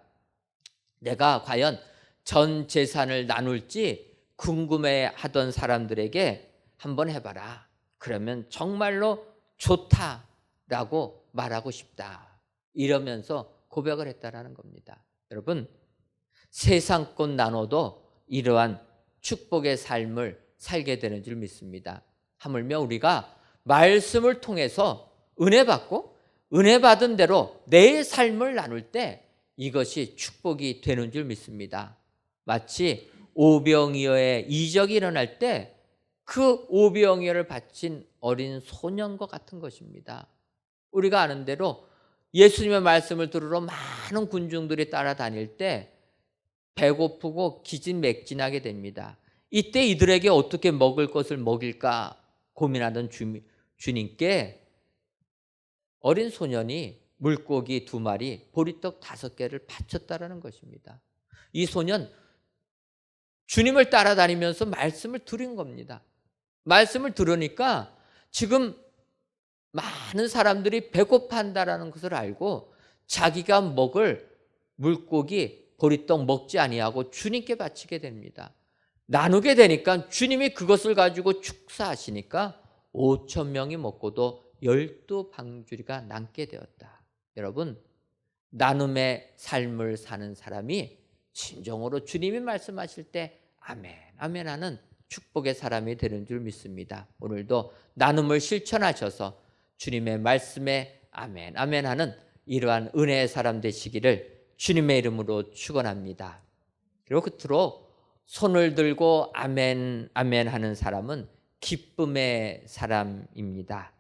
내가 과연 전 재산을 나눌지 궁금해하던 사람들에게 한번 해봐라. 그러면 정말로 좋다라고 말하고 싶다. 이러면서 고백을 했다라는 겁니다. 여러분, 세상껏 나눠도 이러한 축복의 삶을 살게 되는 줄 믿습니다. 하물며 우리가 말씀을 통해서 은혜 받고 은혜 받은 대로 내 삶을 나눌 때 이것이 축복이 되는 줄 믿습니다. 마치 오병이어의 이적이 일어날 때 그 오병이어를 바친 어린 소년과 같은 것입니다. 우리가 아는 대로 예수님의 말씀을 들으러 많은 군중들이 따라다닐 때 배고프고 기진맥진하게 됩니다. 이때 이들에게 어떻게 먹을 것을 먹일까 고민하던 주님께 어린 소년이 물고기 2마리, 보리떡 5개를 바쳤다라는 것입니다. 이 소년 주님을 따라다니면서 말씀을 들은 겁니다. 말씀을 들으니까 지금 많은 사람들이 배고파한다라는 것을 알고 자기가 먹을 물고기, 보리떡 먹지 아니하고 주님께 바치게 됩니다. 나누게 되니까 주님이 그것을 가지고 축사하시니까 5,000명이 먹고도 12방주리가 남게 되었다. 여러분, 나눔의 삶을 사는 사람이 진정으로 주님이 말씀하실 때 아멘, 아멘 하는 축복의 사람이 되는 줄 믿습니다. 오늘도 나눔을 실천하셔서 주님의 말씀에 아멘, 아멘 하는 이러한 은혜의 사람 되시기를 주님의 이름으로 축원합니다. 그리고 끝으로 손을 들고 아멘, 아멘 하는 사람은 기쁨의 사람입니다.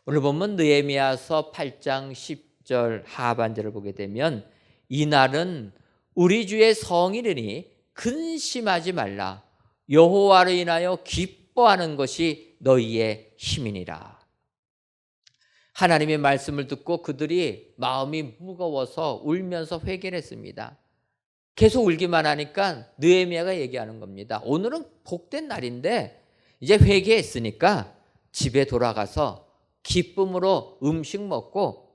오늘 보면 느헤미야서 8장 10절 하반절을 보게 되면 이날은 우리 주의 성일이니 근심하지 말라. 여호와를 인하여 기뻐하는 것이 너희의 힘이니라. 하나님의 말씀을 듣고 그들이 마음이 무거워서 울면서 회개를 했습니다. 계속 울기만 하니까 느헤미야가 얘기하는 겁니다. 오늘은 복된 날인데 이제 회개했으니까 집에 돌아가서 기쁨으로 음식 먹고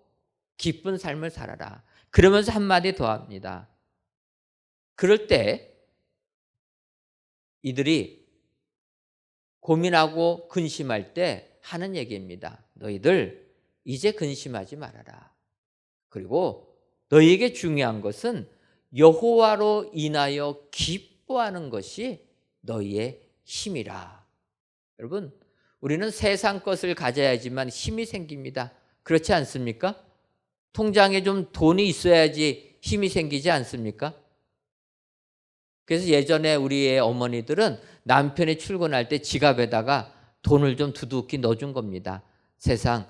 기쁜 삶을 살아라. 그러면서 한마디 더 합니다. 그럴 때 이들이 고민하고 근심할 때 하는 얘기입니다. 너희들 이제 근심하지 말아라. 그리고 너희에게 중요한 것은 여호와로 인하여 기뻐하는 것이 너희의 힘이라. 여러분, 우리는 세상 것을 가져야지만 힘이 생깁니다. 그렇지 않습니까? 통장에 좀 돈이 있어야지 힘이 생기지 않습니까? 그래서 예전에 우리의 어머니들은 남편이 출근할 때 지갑에다가 돈을 좀 두둑히 넣어준 겁니다. 세상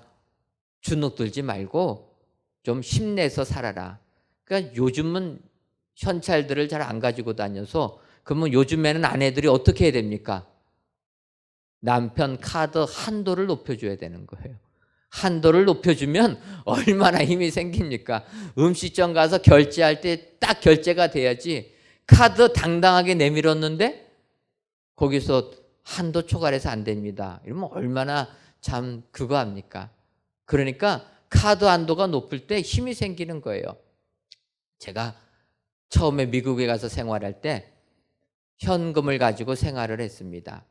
주눅 들지 말고 좀 힘내서 살아라. 그러니까 요즘은 현찰들을 잘 안 가지고 다녀서 그러면 요즘에는 아내들이 어떻게 해야 됩니까? 남편 카드 한도를 높여줘야 되는 거예요. 한도를 높여주면 얼마나 힘이 생깁니까? 음식점 가서 결제할 때 딱 결제가 돼야지. 카드 당당하게 내밀었는데 거기서 한도 초과해서 안 됩니다. 이러면 얼마나 참 그거 합니까? 그러니까 카드 한도가 높을 때 힘이 생기는 거예요. 제가 처음에 미국에 가서 생활할 때 현금을 가지고 생활을 했습니다.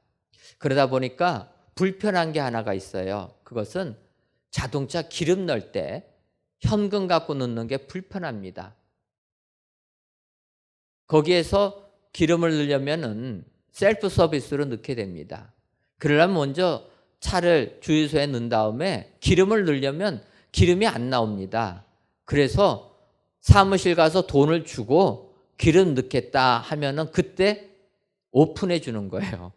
그러다 보니까 불편한 게 하나가 있어요. 그것은 자동차 기름 넣을 때 현금 갖고 넣는 게 불편합니다. 거기에서 기름을 넣으려면은 셀프 서비스로 넣게 됩니다. 그러려면 먼저 차를 주유소에 넣은 다음에 기름을 넣으려면 기름이 안 나옵니다. 그래서 사무실 가서 돈을 주고 기름 넣겠다 하면은 그때 오픈해 주는 거예요.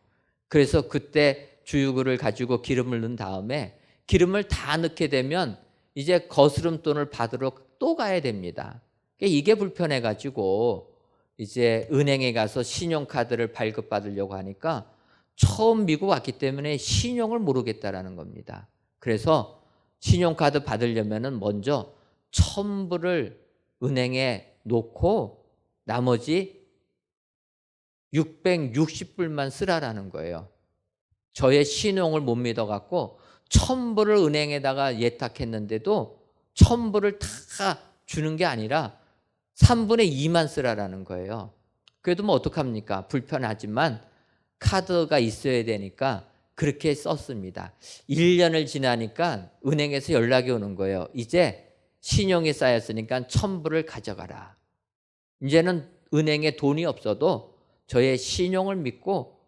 그래서 그때 주유구를 가지고 기름을 넣은 다음에 기름을 다 넣게 되면 이제 거스름돈을 받으러 또 가야 됩니다. 이게 불편해 가지고 이제 은행에 가서 신용카드를 발급받으려고 하니까 처음 미국 왔기 때문에 신용을 모르겠다라는 겁니다. 그래서 신용카드 받으려면은 먼저 1,000불을 은행에 놓고 나머지 660불만 쓰라라는 거예요. 저의 신용을 못 믿어갖고 1,000불을 은행에다가 예탁했는데도 1,000불을 다 주는 게 아니라 3분의 2만 쓰라라는 거예요. 그래도 뭐 어떡합니까? 불편하지만 카드가 있어야 되니까 그렇게 썼습니다. 1년을 지나니까 은행에서 연락이 오는 거예요. 이제 신용이 쌓였으니까 1,000불을 가져가라. 이제는 은행에 돈이 없어도 저의 신용을 믿고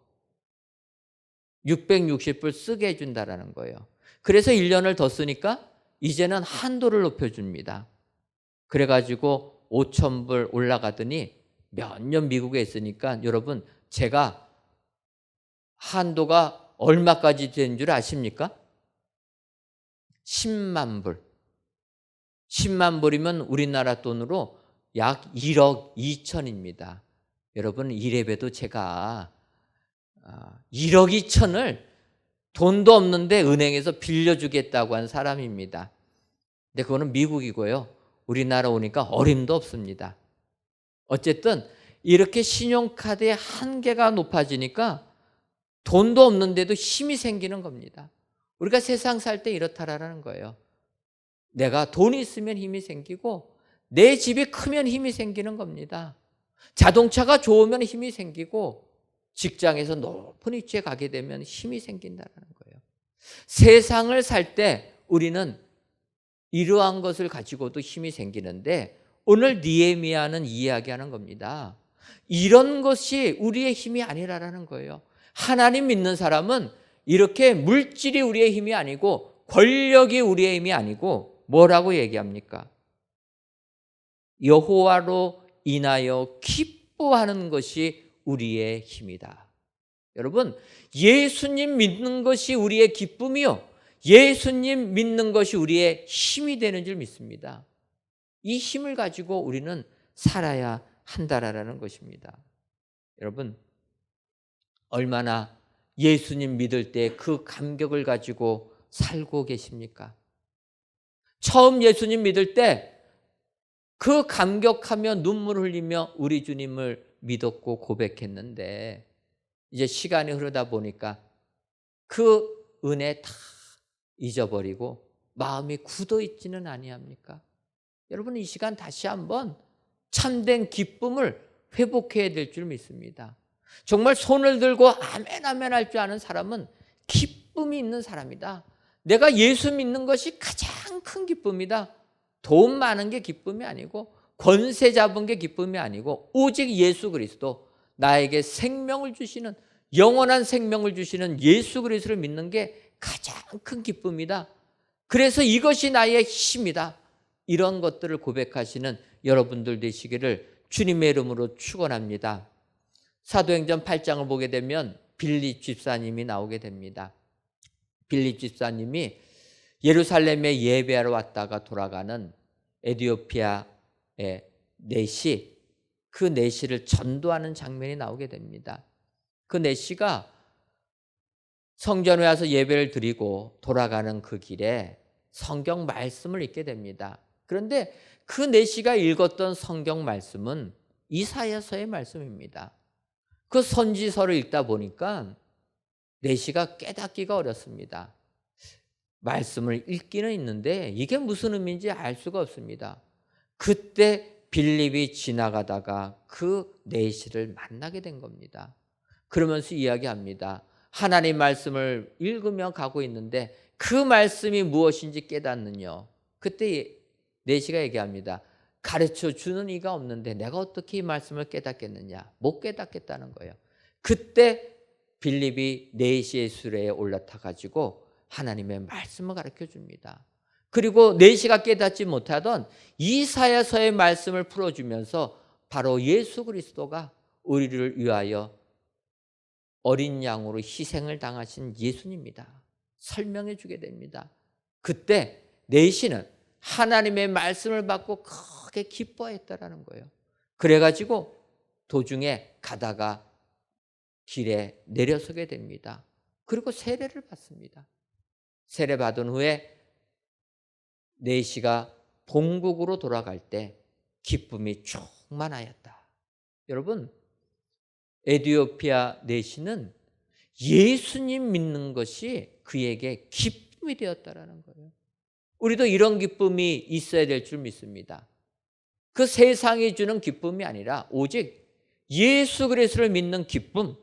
660불 쓰게 해준다라는 거예요. 그래서 1년을 더 쓰니까 이제는 한도를 높여줍니다. 그래가지고 5,000불 올라가더니 몇 년 미국에 있으니까 여러분 제가 한도가 얼마까지 된 줄 아십니까? 10만 불. 10만 불이면 우리나라 돈으로 약 1억 2천입니다. 여러분 이래봬도 제가 1억 2천을 돈도 없는데 은행에서 빌려주겠다고 한 사람입니다. 근데 그거는 미국이고요. 우리나라 오니까 어림도 없습니다. 어쨌든 이렇게 신용카드의 한계가 높아지니까 돈도 없는데도 힘이 생기는 겁니다. 우리가 세상 살 때 이렇다라는 거예요. 내가 돈이 있으면 힘이 생기고 내 집이 크면 힘이 생기는 겁니다. 자동차가 좋으면 힘이 생기고 직장에서 높은 위치에 가게 되면 힘이 생긴다는 거예요. 세상을 살 때 우리는 이러한 것을 가지고도 힘이 생기는데 오늘 느헤미야는 이야기하는 겁니다. 이런 것이 우리의 힘이 아니라는 거예요. 하나님 믿는 사람은 이렇게 물질이 우리의 힘이 아니고 권력이 우리의 힘이 아니고 뭐라고 얘기합니까? 여호와로 인하여 기뻐하는 것이 우리의 힘이다. 여러분, 예수님 믿는 것이 우리의 기쁨이요, 예수님 믿는 것이 우리의 힘이 되는 줄 믿습니다. 이 힘을 가지고 우리는 살아야 한다라는 것입니다. 여러분, 얼마나 예수님 믿을 때 그 감격을 가지고 살고 계십니까? 처음 예수님 믿을 때 그 감격하며 눈물 흘리며 우리 주님을 믿었고 고백했는데 이제 시간이 흐르다 보니까 그 은혜 다 잊어버리고 마음이 굳어 있지는 아니합니까? 여러분, 이 시간 다시 한번 참된 기쁨을 회복해야 될 줄 믿습니다. 정말 손을 들고 아멘 아멘 할 줄 아는 사람은 기쁨이 있는 사람이다. 내가 예수 믿는 것이 가장 큰 기쁨이다. 돈 많은 게 기쁨이 아니고 권세 잡은 게 기쁨이 아니고 오직 예수 그리스도, 나에게 생명을 주시는, 영원한 생명을 주시는 예수 그리스도를 믿는 게 가장 큰 기쁨이다. 그래서 이것이 나의 힘이다. 이런 것들을 고백하시는 여러분들 되시기를 주님의 이름으로 축원합니다. 사도행전 8장을 보게 되면 빌립 집사님이 나오게 됩니다. 빌립 집사님이 예루살렘에 예배하러 왔다가 돌아가는 에티오피아의 내시, 그 내시를 전도하는 장면이 나오게 됩니다. 그 내시가 성전에 와서 예배를 드리고 돌아가는 그 길에 성경 말씀을 읽게 됩니다. 그런데 그 내시가 읽었던 성경 말씀은 이사야서의 말씀입니다. 그 선지서를 읽다 보니까 내시가 깨닫기가 어렵습니다. 말씀을 읽기는 있는데 이게 무슨 의미인지 알 수가 없습니다. 그때 빌립이 지나가다가 그 내시를 만나게 된 겁니다. 그러면서 이야기합니다. 하나님 말씀을 읽으며 가고 있는데 그 말씀이 무엇인지 깨닫느냐. 그때 내시가 얘기합니다. 가르쳐 주는 이가 없는데 내가 어떻게 이 말씀을 깨닫겠느냐. 못 깨닫겠다는 거예요. 그때 빌립이 내시의 수레에 올라타 가지고 하나님의 말씀을 가르쳐 줍니다. 그리고 내시가 깨닫지 못하던 이사야서의 말씀을 풀어주면서 바로 예수 그리스도가 우리를 위하여 어린 양으로 희생을 당하신 예수님입니다. 설명해 주게 됩니다. 그때 내시는 하나님의 말씀을 받고 크게 기뻐했다라는 거예요. 그래가지고 도중에 가다가 길에 내려서게 됩니다. 그리고 세례를 받습니다. 세례 받은 후에 내시가 본국으로 돌아갈 때 기쁨이 충만하였다. 여러분, 에티오피아 내시는 예수님 믿는 것이 그에게 기쁨이 되었다라는 거예요. 우리도 이런 기쁨이 있어야 될 줄 믿습니다. 그 세상이 주는 기쁨이 아니라 오직 예수 그리스도를 믿는 기쁨,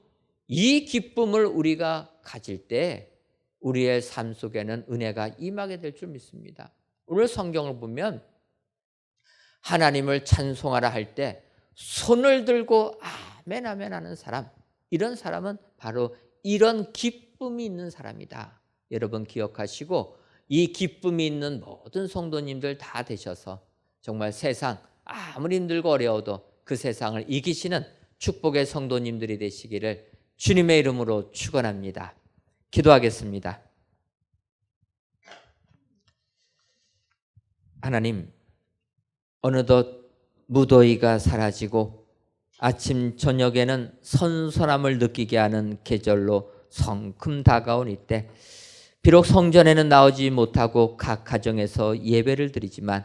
이 기쁨을 우리가 가질 때 우리의 삶 속에는 은혜가 임하게 될 줄 믿습니다. 오늘 성경을 보면 하나님을 찬송하라 할 때 손을 들고 아멘 아멘 하는 사람, 이런 사람은 바로 이런 기쁨이 있는 사람이다. 여러분 기억하시고 이 기쁨이 있는 모든 성도님들 다 되셔서 정말 세상 아무리 힘들고 어려워도 그 세상을 이기시는 축복의 성도님들이 되시기를 주님의 이름으로 축원합니다. 기도하겠습니다. 하나님, 어느덧 무더위가 사라지고 아침 저녁에는 선선함을 느끼게 하는 계절로 성큼 다가온 이때 비록 성전에는 나오지 못하고 각 가정에서 예배를 드리지만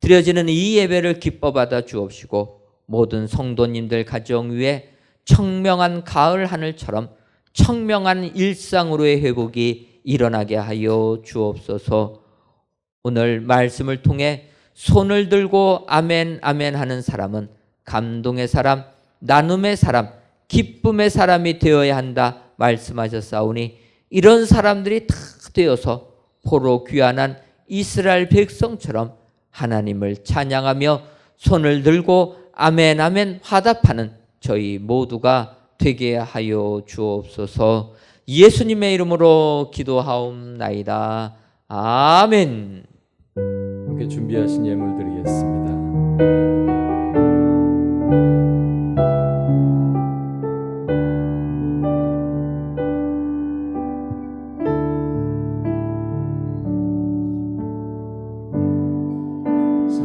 드려지는 이 예배를 기뻐 받아 주옵시고 모든 성도님들 가정 위에 청명한 가을 하늘처럼 청명한 일상으로의 회복이 일어나게 하여 주옵소서. 오늘 말씀을 통해 손을 들고 아멘 아멘 하는 사람은 감동의 사람, 나눔의 사람, 기쁨의 사람이 되어야 한다 말씀하셨사오니 이런 사람들이 다 되어서 포로 귀환한 이스라엘 백성처럼 하나님을 찬양하며 손을 들고 아멘 아멘 화답하는 저희 모두가 되게 하여 주옵소서. 예수님의 이름으로 기도하옵나이다. 아멘. 함께 준비하신 예물 드리겠습니다.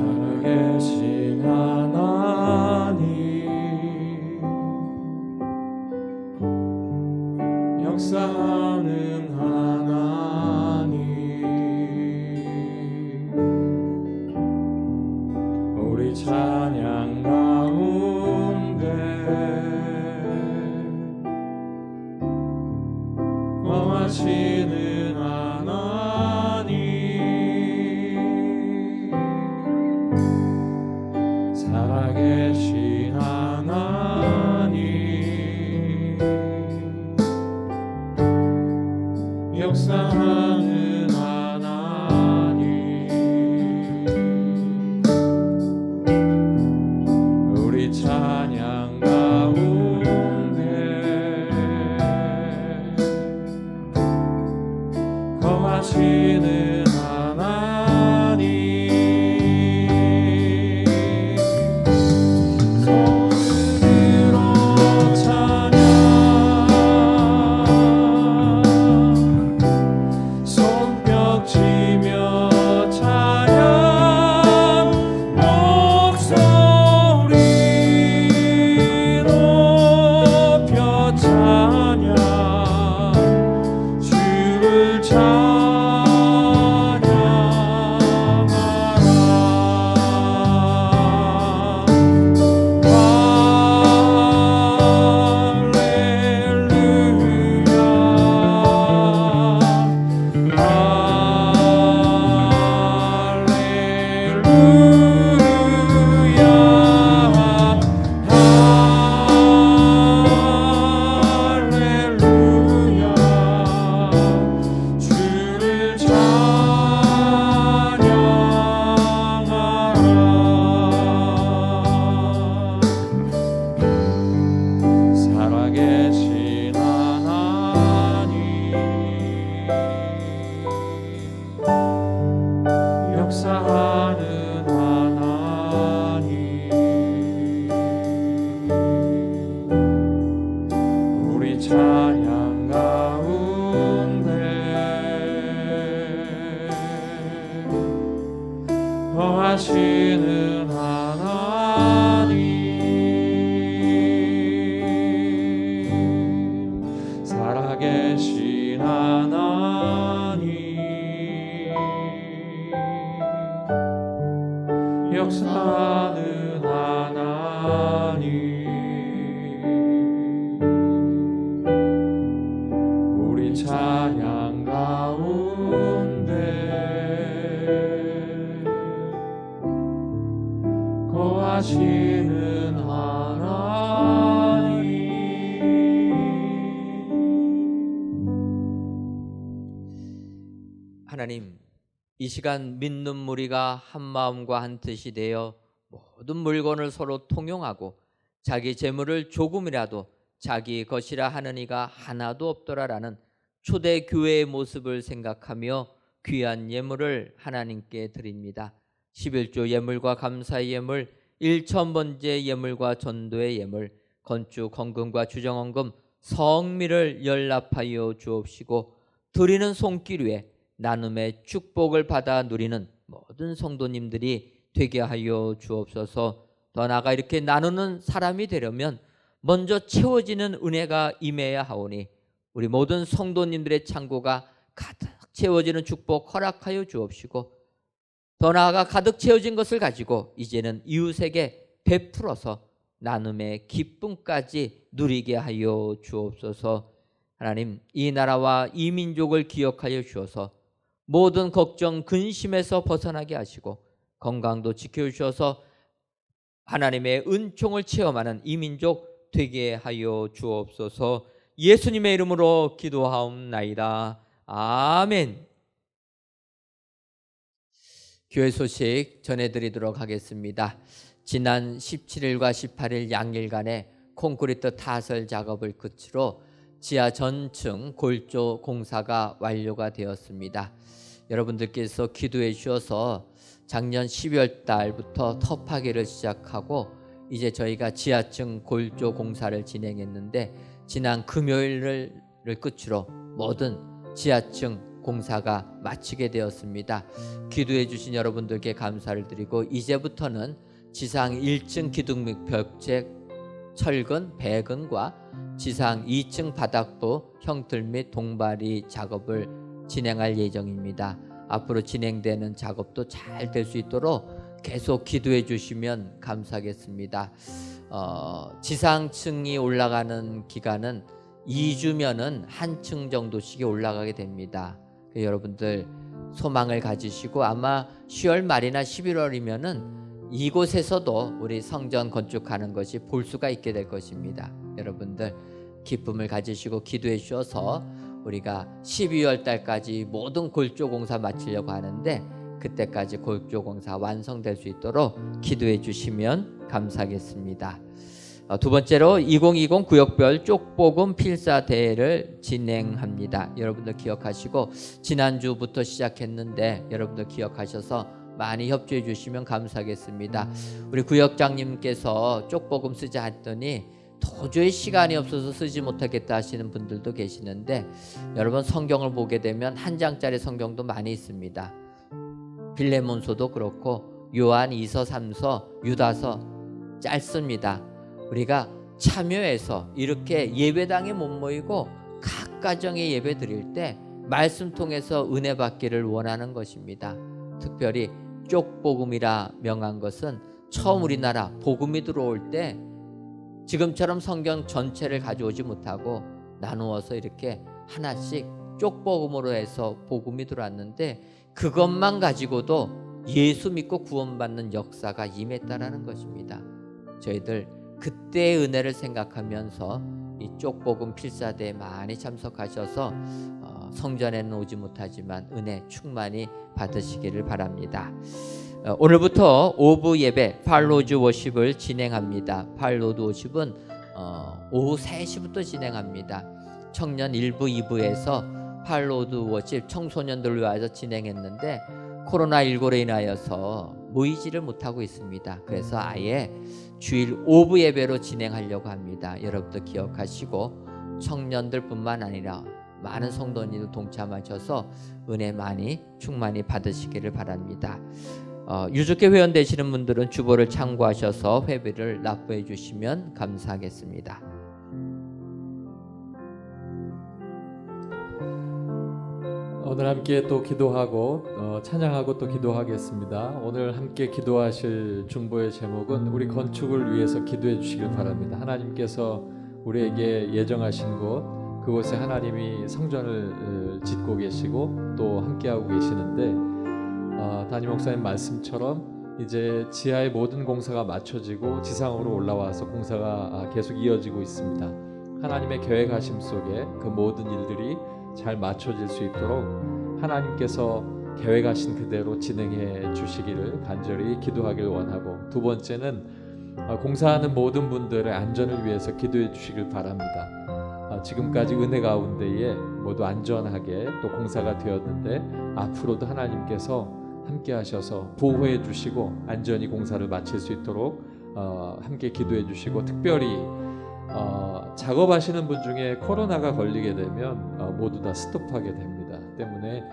살아계신 하나님, 역사하는 하나님, 우리 찬양 가운데 거하시는 하나님, 살아계신 하나님, 역사하는 하나님, 우리 찬양 가운데 거하시는 하나님, 살아계신 하나님, 역사하는 하나님, 우리 찬양 가운데 거하시는 하나님. 하나님, 이 시간 믿는 무리가 한 마음과 한 뜻이 되어 모든 물건을 서로 통용하고 자기 재물을 조금이라도 자기 것이라 하는 이가 하나도 없더라라는 초대 교회의 모습을 생각하며 귀한 예물을 하나님께 드립니다. 11조 예물과 감사의 예물, 1,000번째 예물과 전도의 예물, 건축, 헌금과 주정헌금, 성미를 연락하여 주옵시고 드리는 손길 위에 나눔의 축복을 받아 누리는 모든 성도님들이 되게 하여 주옵소서. 더 나아가 이렇게 나누는 사람이 되려면 먼저 채워지는 은혜가 임해야 하오니 우리 모든 성도님들의 창고가 가득 채워지는 축복 허락하여 주옵시고 더 나아가 가득 채워진 것을 가지고 이제는 이웃에게 베풀어서 나눔의 기쁨까지 누리게 하여 주옵소서. 하나님, 이 나라와 이 민족을 기억하여 주어서 모든 걱정, 근심에서 벗어나게 하시고 건강도 지켜주셔서 하나님의 은총을 체험하는 이 민족 되게 하여 주옵소서. 예수님의 이름으로 기도하옵나이다. 아멘. 교회 소식 전해드리도록 하겠습니다. 지난 17일과 18일 양일간의 콘크리트 타설 작업을 끝으로 지하 전층 골조 공사가 완료가 되었습니다. 여러분들께서 기도해 주셔서 작년 12월 달부터 터파기를 시작하고 이제 저희가 지하층 골조 공사를 진행했는데 지난 금요일을 끝으로 모든 지하층 공사가 마치게 되었습니다. 기도해 주신 여러분들께 감사를 드리고 이제부터는 지상 1층 기둥 및 벽체 철근, 배근과 지상 2층 바닥부 형틀 및 동바리 작업을 진행할 예정입니다. 앞으로 진행되는 작업도 잘 될 수 있도록 계속 기도해 주시면 감사하겠습니다. 지상층이 올라가는 기간은 2주면은 한 층 정도씩 올라가게 됩니다. 여러분들 소망을 가지시고 아마 10월 말이나 11월이면은 이곳에서도 우리 성전 건축하는 것이 볼 수가 있게 될 것입니다. 여러분들 기쁨을 가지시고 기도해 주셔서 우리가 12월 달까지 모든 골조 공사 마치려고 하는데 그때까지 골조 공사 완성될 수 있도록 기도해 주시면 감사하겠습니다. 두 번째로 2020 구역별 쪽복음 필사 대회를 진행합니다. 여러분들 기억하시고 지난주부터 시작했는데 여러분들 기억하셔서 많이 협조해 주시면 감사하겠습니다. 우리 구역장님께서 쪽복음 쓰자 했더니 도저히 시간이 없어서 쓰지 못하겠다 하시는 분들도 계시는데 여러분 성경을 보게 되면 한 장짜리 성경도 많이 있습니다. 빌레몬서도 그렇고 요한 2서 3서 유다서 짧습니다. 우리가 참여해서 이렇게 예배당에 못 모이고 각 가정에 예배 드릴 때 말씀 통해서 은혜 받기를 원하는 것입니다. 특별히 쪽복음이라 명한 것은 처음 우리나라 복음이 들어올 때 지금처럼 성경 전체를 가져오지 못하고 나누어서 이렇게 하나씩 쪽복음으로 해서 복음이 들어왔는데 그것만 가지고도 예수 믿고 구원받는 역사가 임했다라는 것입니다. 저희들 그때의 은혜를 생각하면서 이 쪽복음 필사대에 많이 참석하셔서 성전에는 오지 못하지만 은혜 충만히 받으시기를 바랍니다. 오늘부터 오후 예배 팔로드 워십을 진행합니다. 팔로드 워십은 오후 3시부터 진행합니다. 청년 1부, 2부에서 팔로드 워십 청소년들을 위해서 진행했는데 코로나19로 인하여서 모이지를 못하고 있습니다. 그래서 아예 주일 오후 예배로 진행하려고 합니다. 여러분들 기억하시고 청년들뿐만 아니라 많은 성도님들 동참하셔서 은혜 많이 충만히 받으시기를 바랍니다. 유족회 회원 되시는 분들은 주보를 참고하셔서 회비를 납부해 주시면 감사하겠습니다. 오늘 함께 또 기도하고 찬양하고 또 기도하겠습니다. 오늘 함께 기도하실 중보의 제목은 우리 건축을 위해서 기도해 주시길 바랍니다. 하나님께서 우리에게 예정하신 곳, 그곳에 하나님이 성전을 짓고 계시고 또 함께하고 계시는데 담임 목사님 말씀처럼 이제 지하의 모든 공사가 마쳐지고 지상으로 올라와서 공사가 계속 이어지고 있습니다. 하나님의 계획하심 속에 그 모든 일들이 잘 맞춰질 수 있도록 하나님께서 계획하신 그대로 진행해 주시기를 간절히 기도하길 원하고, 두 번째는 공사하는 모든 분들의 안전을 위해서 기도해 주시길 바랍니다. 지금까지 은혜 가운데에 모두 안전하게 또 공사가 되었는데 앞으로도 하나님께서 함께 하셔서 보호해 주시고 안전히 공사를 마칠 수 있도록 함께 기도해 주시고, 특별히 작업하시는 분 중에 코로나가 걸리게 되면 모두 다 스톱하게 됩니다. 때문에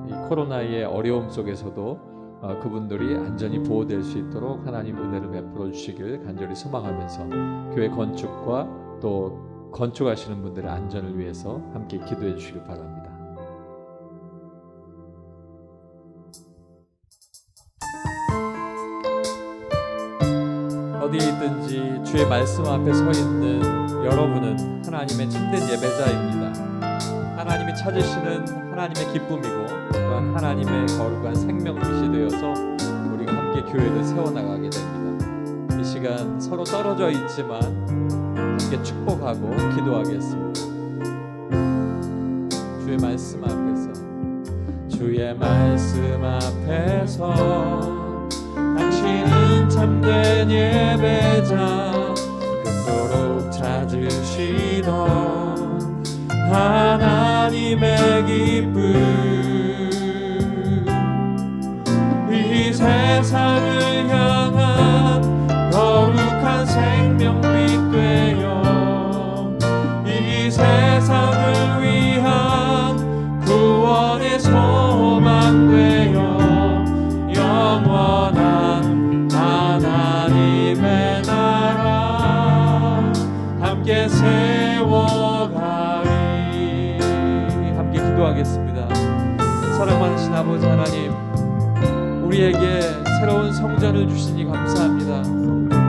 이 코로나의 어려움 속에서도 그분들이 안전히 보호될 수 있도록 하나님 은혜를 베풀어 주시길 간절히 소망하면서 교회 건축과 또 건축하시는 분들의 안전을 위해서 함께 기도해 주시길 바랍니다. 어디에 있든지 주의 말씀 앞에 서 있는 여러분은 하나님의 참된 예배자입니다. 하나님이 찾으시는 하나님의 기쁨이고 또한 하나님의 거룩한 생명빛이 되어서 우리가 함께 교회를 세워나가게 됩니다. 이 시간 서로 떨어져 있지만 함께 축복하고 기도하겠습니다. 주의 말씀 앞에서, 주의 말씀 앞에서 당신은 참된 예배자, 그토록 찾으시던 하나님의 기쁨, 이 세상을 향한 거룩한 생명빛 되어 이 세상을 위한 구원의 소망 되어 영원한 하나님의 나라 함께 세워가리. 함께 기도하겠습니다. 사랑 많으신 아버지 하나님, 우리에게 새로운 성전을 주시니 감사합니다.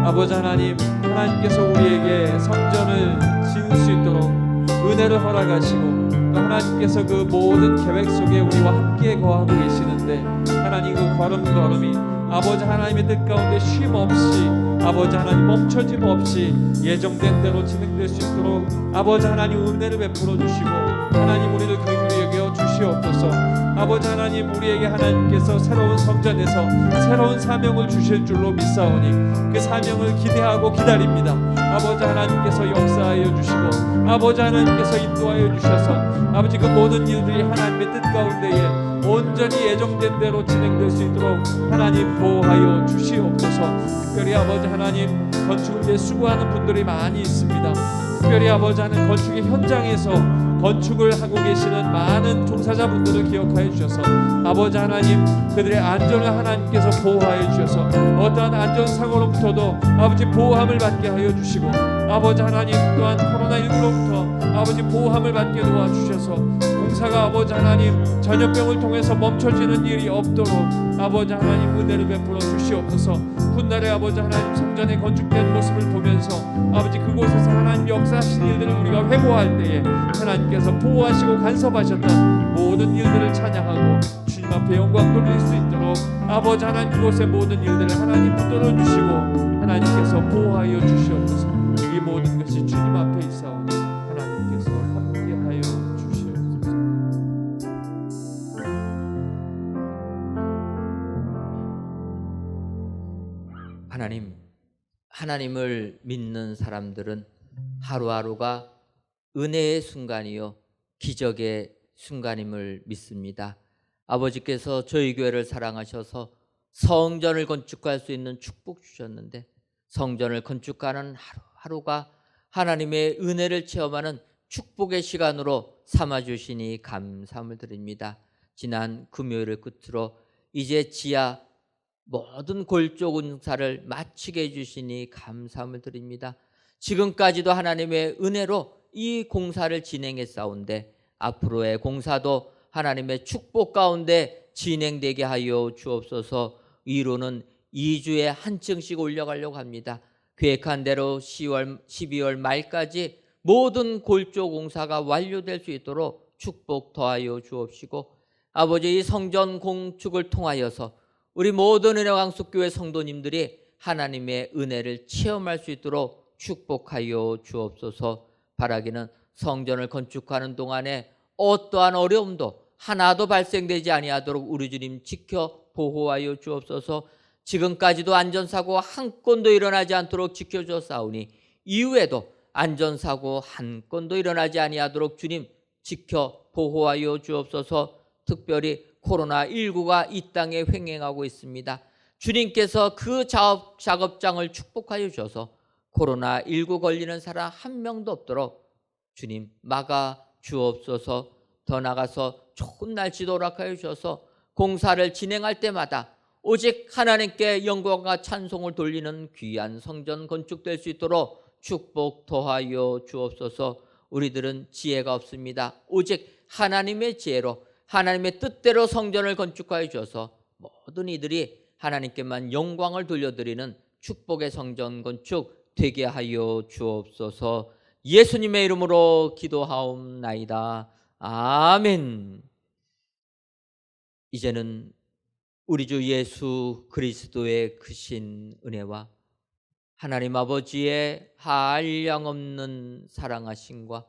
아버지 하나님, 하나님께서 우리에게 성전을 지을 수 있도록 은혜를 허락하시고 또 하나님께서 그 모든 계획 속에 우리와 함께 거하고 계시는데, 하나님 그 걸음걸음이 아버지 하나님의 뜻 가운데 쉼 없이, 아버지 하나님 멈춰짐 없이 예정된 대로 진행될 수 있도록 아버지 하나님 은혜를 베풀어 주시고 하나님 우리를 긍휼히 여겨 주시옵소서. 아버지 하나님, 우리에게 하나님께서 새로운 성전에서 새로운 사명을 주실 줄로 믿사오니 그 사명을 기대하고 기다립니다. 아버지 하나님께서 역사하여 주시고 아버지 하나님께서 인도하여 주셔서 아버지 그 모든 일들이 하나님의 뜻 가운데에 온전히 예정된 대로 진행될 수 있도록 하나님 보호하여 주시옵소서. 특별히 아버지 하나님, 건축을 위해 수고하는 분들이 많이 있습니다. 특별히 아버지 하나님, 건축의 현장에서 건축을 하고 계시는 많은 종사자분들을 기억하여 주셔서 아버지 하나님, 그들의 안전을 하나님께서 보호하여 주셔서 어떠한 안전사고로부터도 아버지 보호함을 받게 하여 주시고 아버지 하나님, 또한 코로나19로부터 아버지 보호함을 받게 도와주셔서 공사가 아버지 하나님 전염병을 통해서 멈춰지는 일이 없도록 아버지 하나님 은혜를 베풀어 주시옵소서. 훗날에 아버지 하나님 성전에 건축된 모습을 보면서 아버지 그곳에서 하나님 역사하신 일들을 우리가 회고할 때에 하나님께서 보호하시고 간섭하셨던 모든 일들을 찬양하고 주님 앞에 영광 돌릴 수 있도록 아버지 하나님 그곳의 모든 일들을 하나님 붙들어 주시고 하나님께서 보호하여 주시옵소서. 이 모든 것이 주님 앞에 있사오니 하나님께서 함께하여 주시옵소서. 하나님을 믿는 사람들은 하루하루가 은혜의 순간이요 기적의 순간임을 믿습니다. 아버지께서 저희 교회를 사랑하셔서 성전을 건축할 수 있는 축복 주셨는데 성전을 건축하는 하루하루가 하나님의 은혜를 체험하는 축복의 시간으로 삼아주시니 감사함을 드립니다. 지난 금요일을 끝으로 이제 지하 모든 골조 공사를 마치게 해주시니 감사함을 드립니다. 지금까지도 하나님의 은혜로 이 공사를 진행해 싸운데 앞으로의 공사도 하나님의 축복 가운데 진행되게 하여 주옵소서. 위로는 2주에 한 층씩 올려가려고 합니다. 계획한 대로 12월 말까지 모든 골조 공사가 완료될 수 있도록 축복 더하여 주옵시고, 아버지 이 성전 공축을 통하여서 우리 모든 은혜광석교회 성도님들이 하나님의 은혜를 체험할 수 있도록 축복하여 주옵소서. 바라기는 성전을 건축하는 동안에 어떠한 어려움도 하나도 발생되지 아니하도록 우리 주님 지켜 보호하여 주옵소서. 지금까지도 안전사고 한 건도 일어나지 않도록 지켜주었사오니 이후에도 안전사고 한 건도 일어나지 아니하도록 주님 지켜 보호하여 주옵소서. 특별히 코로나19가 이 땅에 횡행하고 있습니다. 주님께서 그 작업장을 축복하여 주셔서 코로나19 걸리는 사람 한 명도 없도록 주님 막아 주옵소서. 더 나가서 좋은 날씨도 허락하여 주셔서 공사를 진행할 때마다 오직 하나님께 영광과 찬송을 돌리는 귀한 성전 건축될 수 있도록 축복 더하여 주옵소서. 우리들은 지혜가 없습니다. 오직 하나님의 지혜로 하나님의 뜻대로 성전을 건축하여 주셔서 모든 이들이 하나님께만 영광을 돌려드리는 축복의 성전 건축 되게 하여 주옵소서. 예수님의 이름으로 기도하옵나이다. 아멘. 이제는 우리 주 예수 그리스도의 크신 은혜와 하나님 아버지의 한량없는 사랑하심과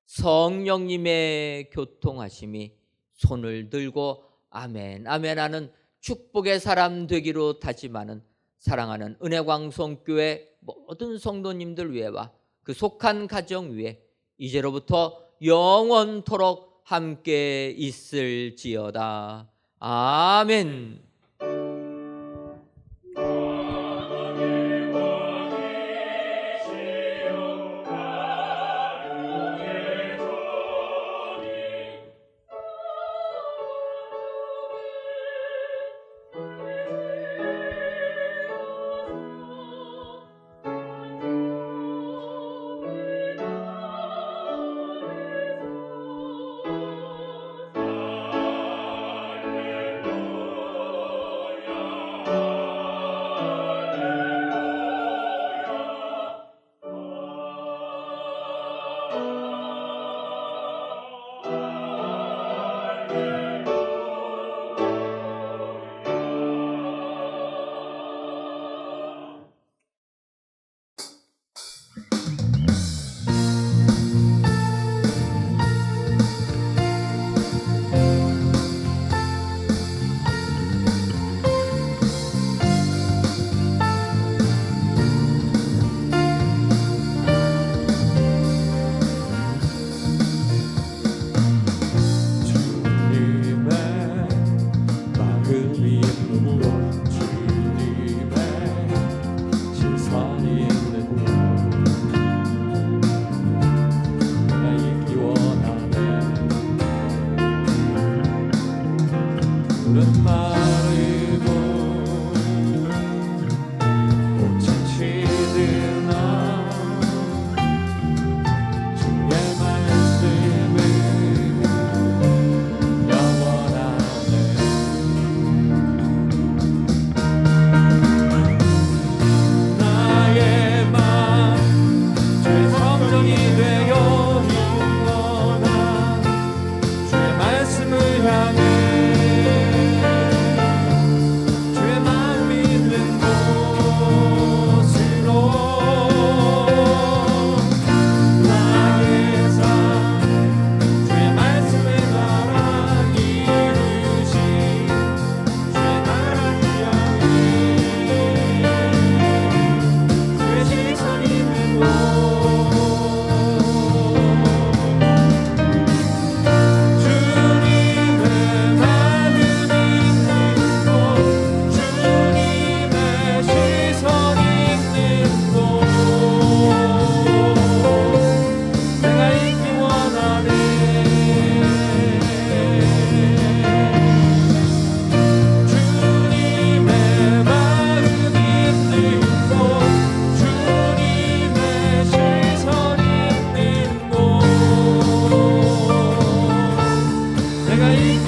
성령님의 교통하심이 손을 들고 아멘 아멘 하는 축복의 사람 되기로 다짐하는 사랑하는 은혜광성교회 모든 성도님들 위에와 그 속한 가정 위에 이제로부터 영원토록 함께 있을지어다. 아멘.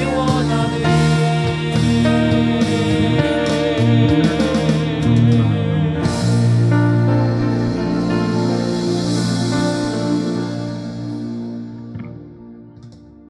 영원하리